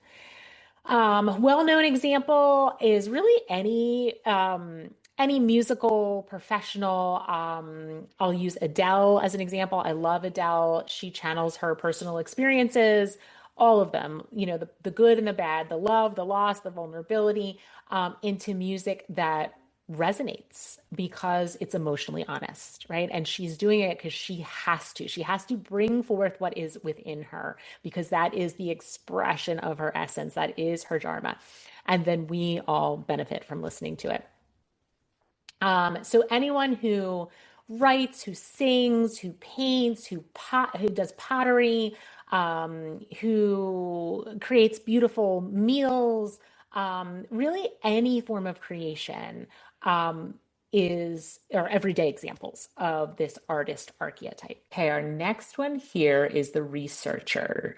Well-known example is really any musical professional. I'll use Adele as an example. I love Adele. She channels her personal experiences, all of them, the good and the bad, the love, the loss, the vulnerability, into music that resonates because it's emotionally honest, right? And she's doing it because she has to. She has to bring forth what is within her because that is the expression of her essence. That is her Dharma. And then we all benefit from listening to it. So anyone who writes, who sings, who paints, who does pottery, who creates beautiful meals, really any form of creation um, or everyday examples of this artist archetype. Okay, our next one here is the researcher.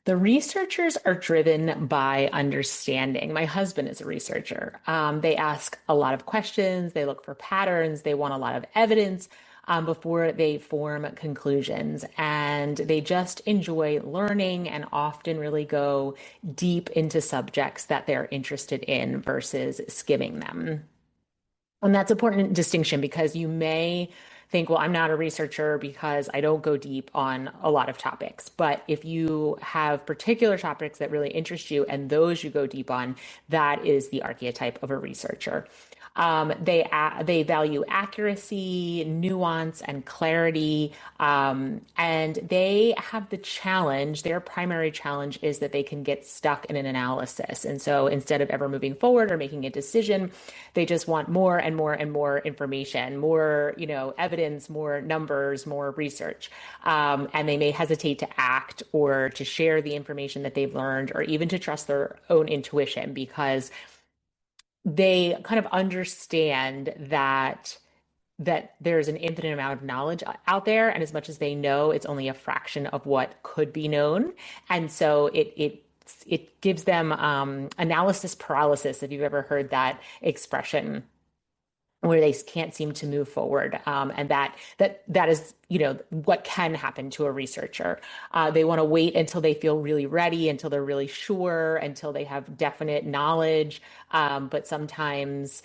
The researchers are driven by understanding. My husband is a researcher. They ask a lot of questions, they look for patterns, they want a lot of evidence before they form conclusions. And they just enjoy learning and often really go deep into subjects that they're interested in versus skimming them. And that's an important distinction because you may think, well, I'm not a researcher because I don't go deep on a lot of topics. But if you have particular topics that really interest you and those you go deep on, that is the archetype of a researcher. They value accuracy, nuance, and clarity, and they have the challenge. Their primary challenge is that they can get stuck in an analysis, and so instead of ever moving forward or making a decision, they just want more and more and more information, more evidence, more numbers, more research, and they may hesitate to act or to share the information that they've learned, or even to trust their own intuition because they kind of understand that there's an infinite amount of knowledge out there, and as much as they know, it's only a fraction of what could be known, and so it gives them analysis paralysis, if you've ever heard that expression, where they can't seem to move forward, and that is what can happen to a researcher. They want to wait until they feel really ready, until they're really sure, until they have definite knowledge, but sometimes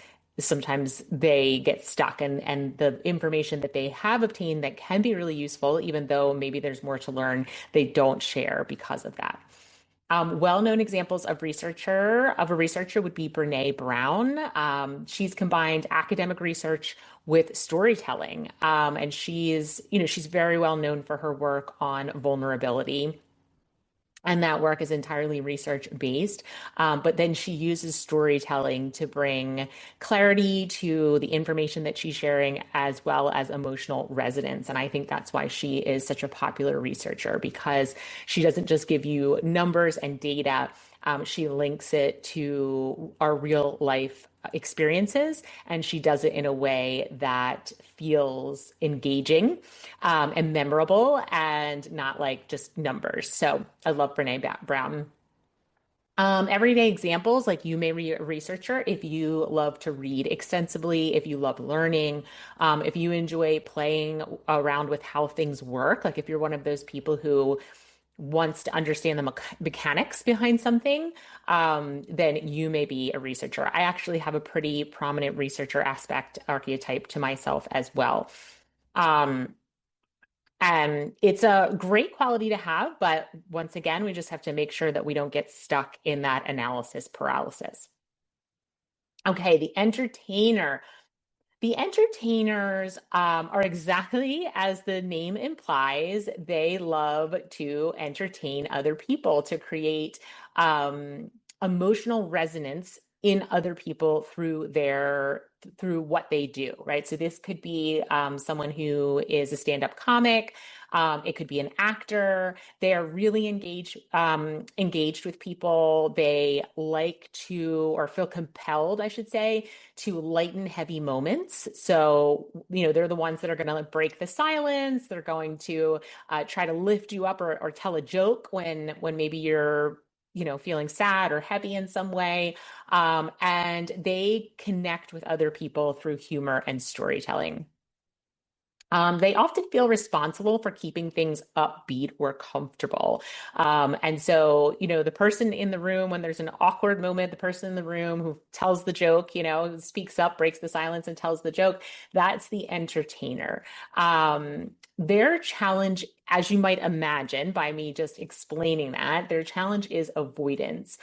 they get stuck, and the information that they have obtained that can be really useful, even though maybe there's more to learn, they don't share because of that. Well-known examples of a researcher would be Brene Brown. She's combined academic research with storytelling, and she's very well known for her work on vulnerability. And that work is entirely research based. But then she uses storytelling to bring clarity to the information that she's sharing, as well as emotional resonance. And I think that's why she is such a popular researcher, because she doesn't just give you numbers and data. She links it to our real life experiences, and she does it in a way that feels engaging, and memorable, and not like just numbers. So I love Brene Brown. Everyday examples, like you may be a researcher if you love to read extensively, if you love learning, if you enjoy playing around with how things work, like if you're one of those people who wants to understand the mechanics behind something, then you may be a researcher. I actually have a pretty prominent researcher aspect archetype to myself as well. Um, and it's a great quality to have, but once again, we just have to make sure that we don't get stuck in that analysis paralysis. Okay, the entertainer. The entertainers are exactly as the name implies. They love to entertain other people, to create emotional resonance in other people through what they do, right? So this could be someone who is a stand-up comic. It could be an actor. They are really engaged with people. They like to, or feel compelled, I should say, to lighten heavy moments. So, they're the ones that are going to break the silence. They're going to try to lift you up, or tell a joke when maybe you're feeling sad or heavy in some way. And they connect with other people through humor and storytelling. They often feel responsible for keeping things upbeat or comfortable. And so, the person in the room, when there's an awkward moment, the person in the room who tells the joke, speaks up, breaks the silence, and tells the joke, that's the entertainer. Their challenge, as you might imagine by me just explaining that, their challenge is avoidance,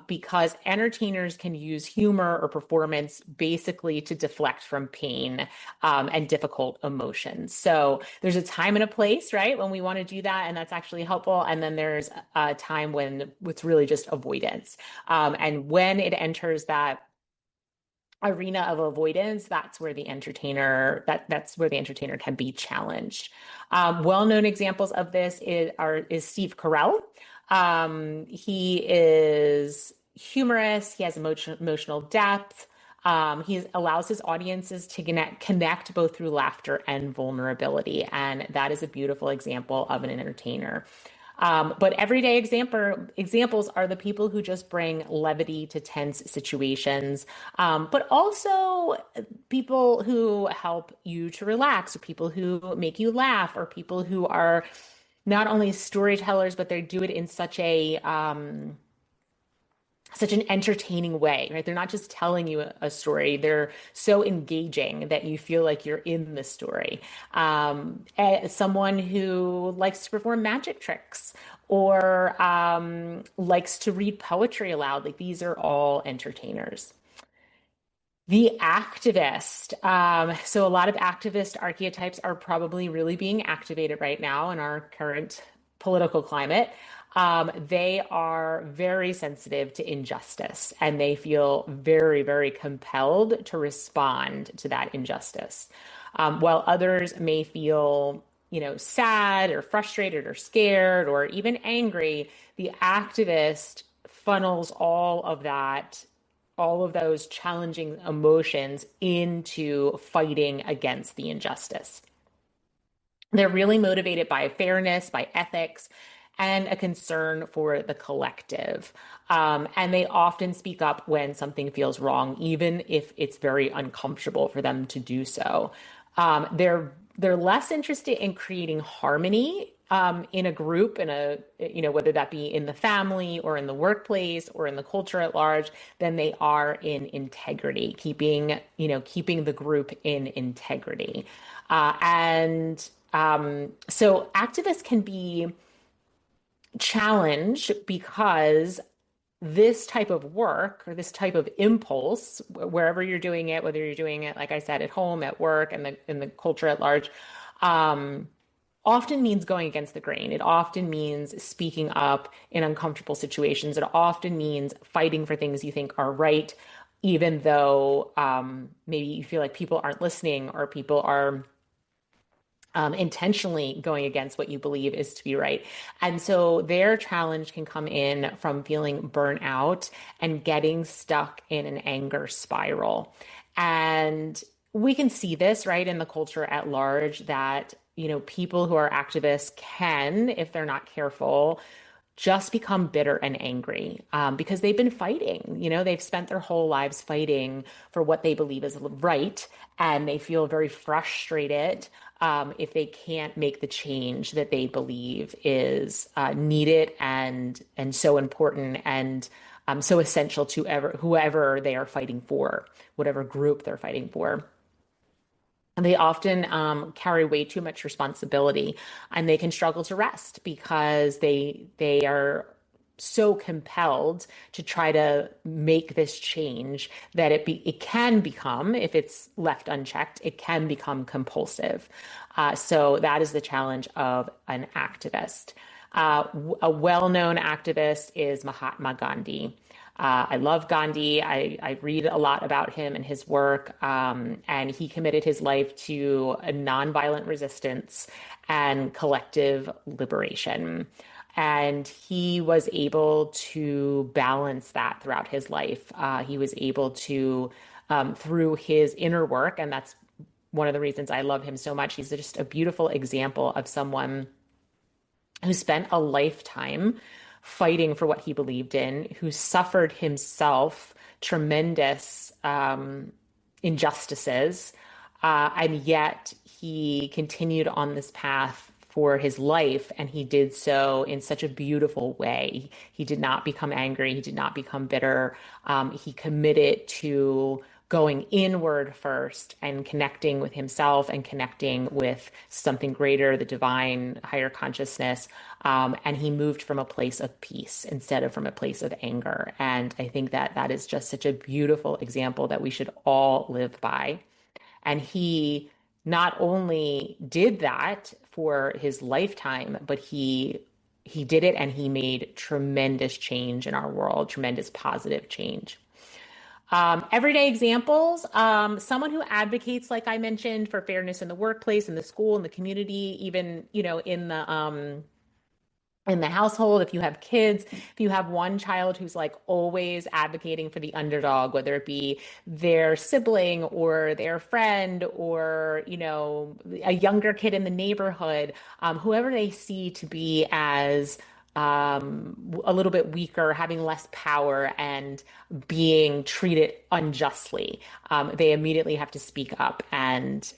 because entertainers can use humor or performance basically to deflect from pain and difficult emotions. So there's a time and a place, right, when we want to do that, and that's actually helpful. And then there's a time when it's really just avoidance. And when it enters that arena of avoidance, that's where the entertainer that's where the entertainer can be challenged. Well-known examples of this is Steve Carell. He is humorous. He has emotional depth. He allows his audiences to connect both through laughter and vulnerability, and that is a beautiful example of an entertainer. But everyday examples are the people who just bring levity to tense situations, but also people who help you to relax, or people who make you laugh, or people who are not only storytellers, but they do it in such an entertaining way, right? They're not just telling you a story. They're so engaging that you feel like you're in the story. Someone who likes to perform magic tricks, or likes to read poetry aloud, like these are all entertainers. The activist. So a lot of activist archetypes are probably really being activated right now in our current political climate. They are very sensitive to injustice, and they feel very, very compelled to respond to that injustice. While others may feel, sad or frustrated or scared or even angry, the activist funnels all of those challenging emotions into fighting against the injustice. They're really motivated by fairness, by ethics, and a concern for the collective. And they often speak up when something feels wrong, even if it's very uncomfortable for them to do so. They're less interested in creating harmony in a group, whether that be in the family or in the workplace or in the culture at large, than they are in integrity, keeping the group in integrity. So activists can be challenged because this type of work, or this type of impulse, wherever you're doing it, whether you're doing it, like I said, at home, at work, and in the culture at large, often means going against the grain. It often means speaking up in uncomfortable situations. It often means fighting for things you think are right, even though maybe you feel like people aren't listening, or people are intentionally going against what you believe is to be right. And so their challenge can come in from feeling burnt out and getting stuck in an anger spiral. And we can see this, right, in the culture at large, that, people who are activists can, if they're not careful, just become bitter and angry, because they've been fighting. They've spent their whole lives fighting for what they believe is right, and they feel very frustrated if they can't make the change that they believe is needed and so important, and so essential to whoever they are fighting for, whatever group they're fighting for. And they often carry way too much responsibility, and they can struggle to rest because they are so compelled to try to make this change that it can become, if it's left unchecked, it can become compulsive. So that is the challenge of an activist. A well-known activist is Mahatma Gandhi. I love Gandhi. I read a lot about him and his work, and he committed his life to a nonviolent resistance and collective liberation. And he was able to balance that throughout his life. He was able to, through his inner work, and that's one of the reasons I love him so much. He's just a beautiful example of someone who spent a lifetime fighting for what he believed in, who suffered himself tremendous injustices, And yet he continued on this path for his life, and he did so in such a beautiful way. He did not become angry, he did not become bitter. He committed to going inward first and connecting with himself and connecting with something greater, the divine, higher consciousness. And he moved from a place of peace instead of from a place of anger. And I think that that is just such a beautiful example that we should all live by. And he not only did that for his lifetime, but he did it and he made tremendous change in our world, tremendous positive change. Everyday examples, someone who advocates, like I mentioned, for fairness in the workplace, in the school, in the community, even, in the household, if you have kids, if you have one child who's like always advocating for the underdog, whether it be their sibling or their friend or, a younger kid in the neighborhood, whoever they see to be as a little bit weaker, having less power, and being treated unjustly, they immediately have to speak up and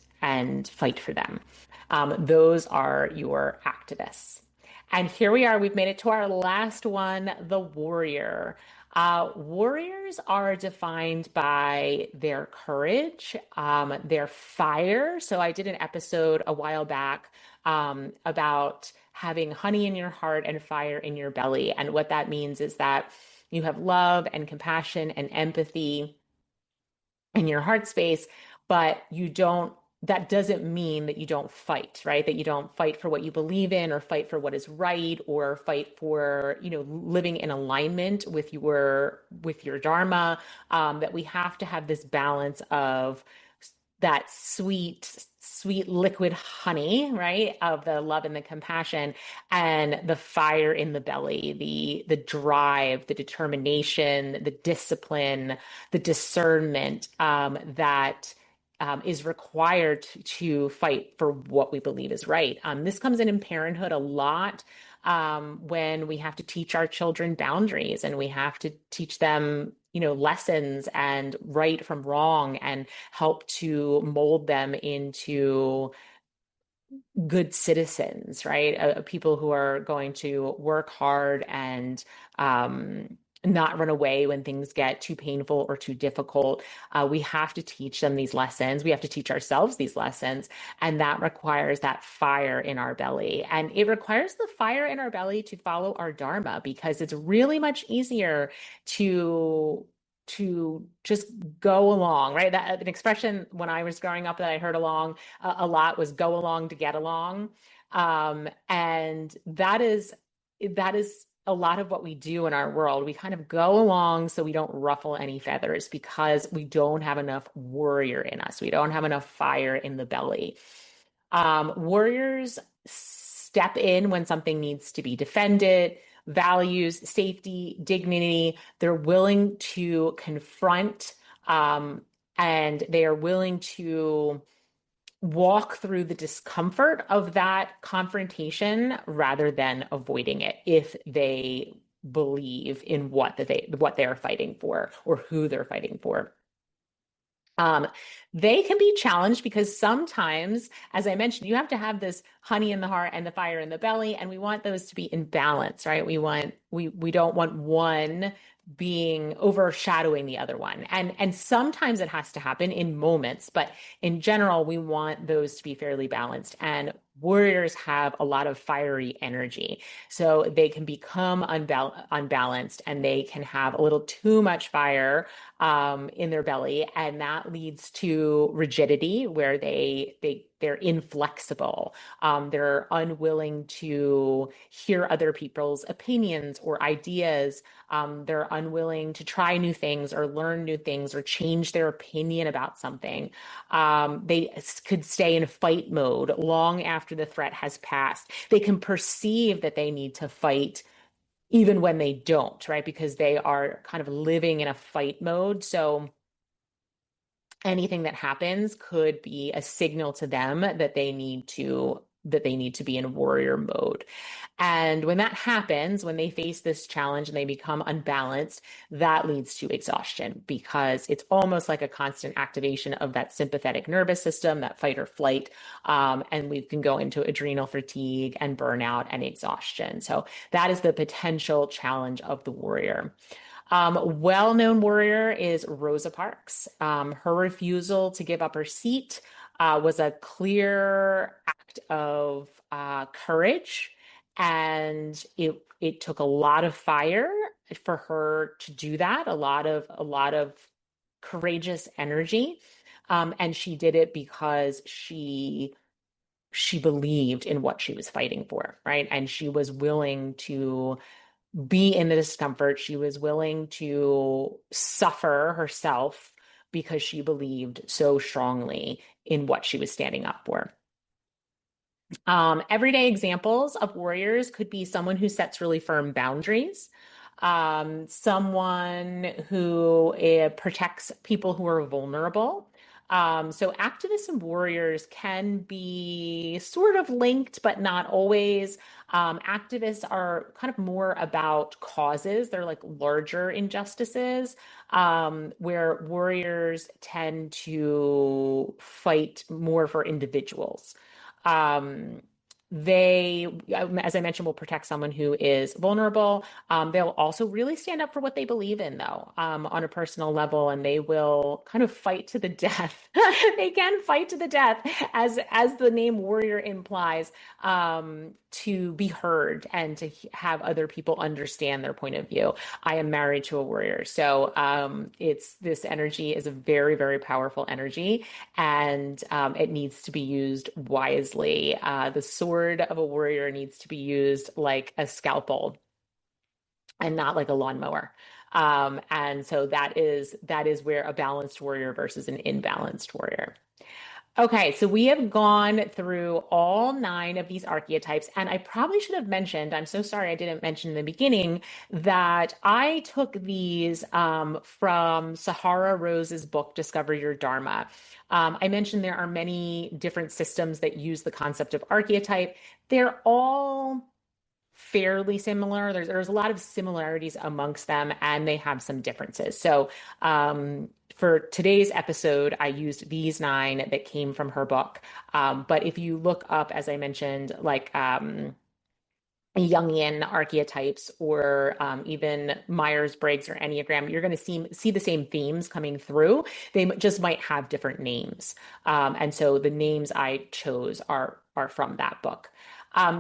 fight for them. Those are your activists. And here we are. We've made it to our last one, the warrior. Warriors are defined by their courage, their fire. So I did an episode a while back about having honey in your heart and fire in your belly. And what that means is that you have love and compassion and empathy in your heart space, but you don't, that doesn't mean that you don't fight, right? That you don't fight for what you believe in or fight for what is right or fight for, living in alignment with your Dharma. That we have to have this balance of that sweet liquid honey, right? Of the love and the compassion and the fire in the belly, the drive, the determination, the discipline, the discernment that is required to fight for what we believe is right. This comes in parenthood a lot, when we have to teach our children boundaries and we have to teach them, lessons and right from wrong and help to mold them into good citizens, right? People who are going to work hard and not run away when things get too painful or too difficult. We have to teach them these lessons. We have to teach ourselves these lessons. And that requires that fire in our belly. And it requires the fire in our belly to follow our Dharma, because it's really much easier to just go along, right? That an expression when I was growing up that I heard a lot was "go along to get along," and that is a lot of what we do in our world. We kind of go along so we don't ruffle any feathers because we don't have enough warrior in us. We don't have enough fire in the belly. Warriors step in when something needs to be defended, values, safety, dignity. They're willing to confront, and they are willing to walk through the discomfort of that confrontation rather than avoiding it if they believe in what they are fighting for or who they're fighting for. Um, they can be challenged because sometimes, as I mentioned, you have to have this honey in the heart and the fire in the belly, and we want those to be in balance, right? We don't want one being overshadowing the other one. And sometimes it has to happen in moments, but in general, we want those to be fairly balanced. And warriors have a lot of fiery energy. So they can become unbalanced and they can have a little too much fire in their belly. And that leads to rigidity where they're inflexible. They're unwilling to hear other people's opinions or ideas. They're unwilling to try new things or learn new things or change their opinion about something. They could stay in fight mode long after the threat has passed. They can perceive that they need to fight even when they don't, right? Because they are kind of living in a fight mode. So anything that happens could be a signal to them that they need to that they need to be in warrior mode. And when that happens, when they face this challenge and they become unbalanced, that leads to exhaustion because it's almost like a constant activation of that sympathetic nervous system, that fight or flight. And we can go into adrenal fatigue and burnout and exhaustion. So that is the potential challenge of the warrior. Well-known warrior is Rosa Parks. Her refusal to give up her seat was a clear act of courage, and it took a lot of fire for her to do that. A lot of courageous energy, and she did it because she believed in what she was fighting for, right? And she was willing to be in the discomfort. She was willing to suffer herself because she believed so strongly in what she was standing up for. Everyday examples of warriors could be someone who sets really firm boundaries, someone who protects people who are vulnerable. So activists and warriors can be sort of linked, but not always. Activists are kind of more about causes. They're like larger injustices, where warriors tend to fight more for individuals. Um, they, as I mentioned, will protect someone who is vulnerable. They'll also really stand up for what they believe in, though, on a personal level, and they will kind of fight to the death. They can fight to the death, as the name warrior implies, to be heard and to have other people understand their point of view. I am married to a warrior, so it's this energy is a very, very powerful energy, and it needs to be used wisely. The sword of a warrior needs to be used like a scalpel and not like a lawnmower. And so that is where a balanced warrior versus an imbalanced warrior. Okay, so we have gone through all 9 of these archetypes, and I probably should have mentioned, I'm so sorry I didn't mention in the beginning, that I took these from Sahara Rose's book, Discover Your Dharma. I mentioned there are many different systems that use the concept of archetype. They're all fairly similar. There's a lot of similarities amongst them, and they have some differences. So for today's episode, I used these 9 that came from her book. But if you look up, as I mentioned, like Jungian archetypes or even Myers-Briggs or Enneagram, you're going to see the same themes coming through. They just might have different names. And so the names I chose are from that book.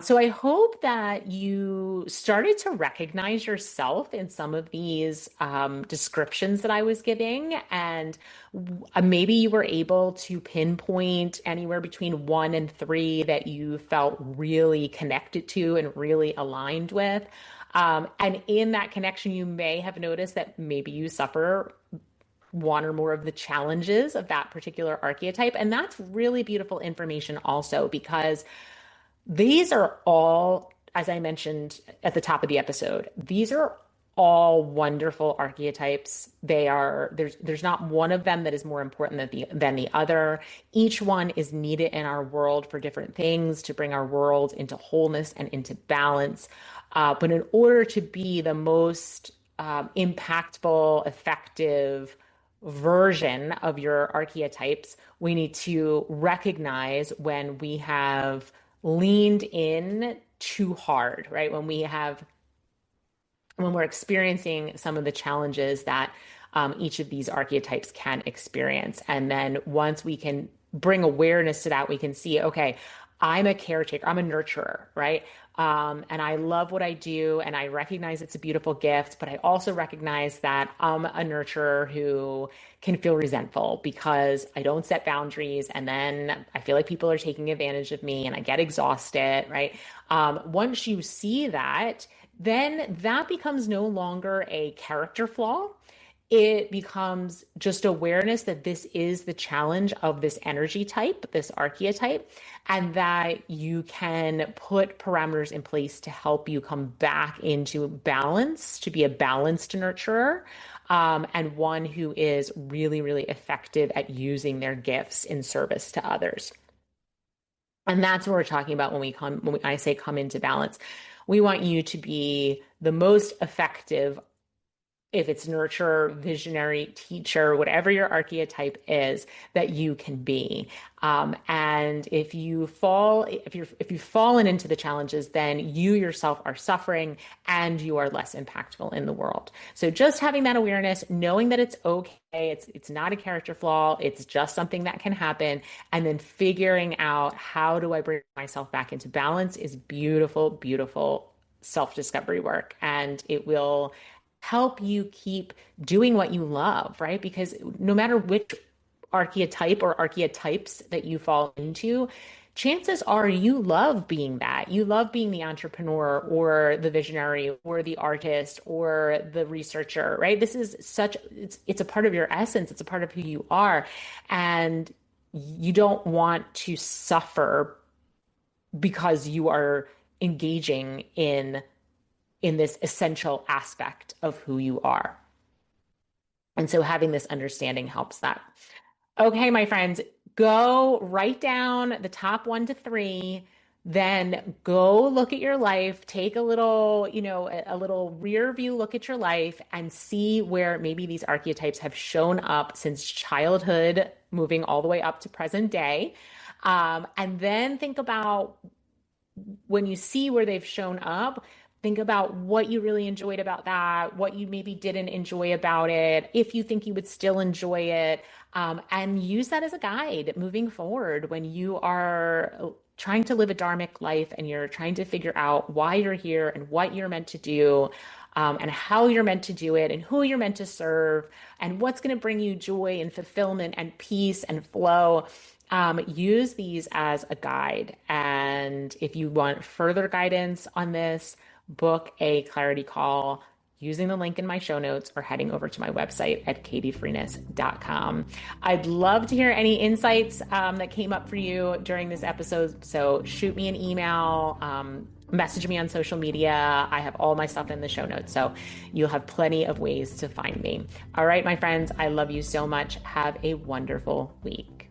So I hope that you started to recognize yourself in some of these descriptions that I was giving, and maybe you were able to pinpoint anywhere between 1 and 3 that you felt really connected to and really aligned with. And in that connection, you may have noticed that maybe you suffer one or more of the challenges of that particular archetype. And that's really beautiful information also, because these are all, as I mentioned at the top of the episode, these are all wonderful archetypes. There's not one of them that is more important than the other. Each one is needed in our world for different things to bring our world into wholeness and into balance. But in order to be the most impactful, effective version of your archetypes, we need to recognize when we have leaned in too hard, right? When we're experiencing some of the challenges that each of these archetypes can experience. And then once we can bring awareness to that, we can see, okay, I'm a caretaker, I'm a nurturer, right? And I love what I do, and I recognize it's a beautiful gift, but I also recognize that I'm a nurturer who can feel resentful because I don't set boundaries, and then I feel like people are taking advantage of me and I get exhausted, right? Once you see that, then that becomes no longer a character flaw. It becomes just awareness that this is the challenge of this energy type, this archetype, and that you can put parameters in place to help you come back into balance, to be a balanced nurturer, and one who is really, really effective at using their gifts in service to others. And that's what we're talking about I say come into balance. We want you to be the most effective, if it's nurturer, visionary, teacher, whatever your archetype is, that you can be. And if you've fallen into the challenges, then you yourself are suffering and you are less impactful in the world. So just having that awareness, knowing that it's okay, it's not a character flaw, it's just something that can happen, and then figuring out how do I bring myself back into balance is beautiful, beautiful self-discovery work. And it will help you keep doing what you love, right? Because no matter which archetype or archetypes that you fall into, chances are you love being that. You love being the entrepreneur or the visionary or the artist or the researcher, right? It's a part of your essence. It's a part of who you are. And you don't want to suffer because you are engaging in this essential aspect of who you are. And so having this understanding helps that. Okay, my friends, go write down the top 1 to 3, then go look at your life, take a little, a little rear view look at your life and see where maybe these archetypes have shown up since childhood, moving all the way up to present day. And then think about when you see where they've shown up, think about what you really enjoyed about that, what you maybe didn't enjoy about it, if you think you would still enjoy it, and use that as a guide moving forward when you are trying to live a dharmic life and you're trying to figure out why you're here and what you're meant to do. And how you're meant to do it and who you're meant to serve and what's going to bring you joy and fulfillment and peace and flow. Use these as a guide. And if you want further guidance on this, book a clarity call using the link in my show notes or heading over to my website at katiefreeness.com. I'd love to hear any insights that came up for you during this episode. So shoot me an email, message me on social media. I have all my stuff in the show notes. So you'll have plenty of ways to find me. All right, my friends, I love you so much. Have a wonderful week.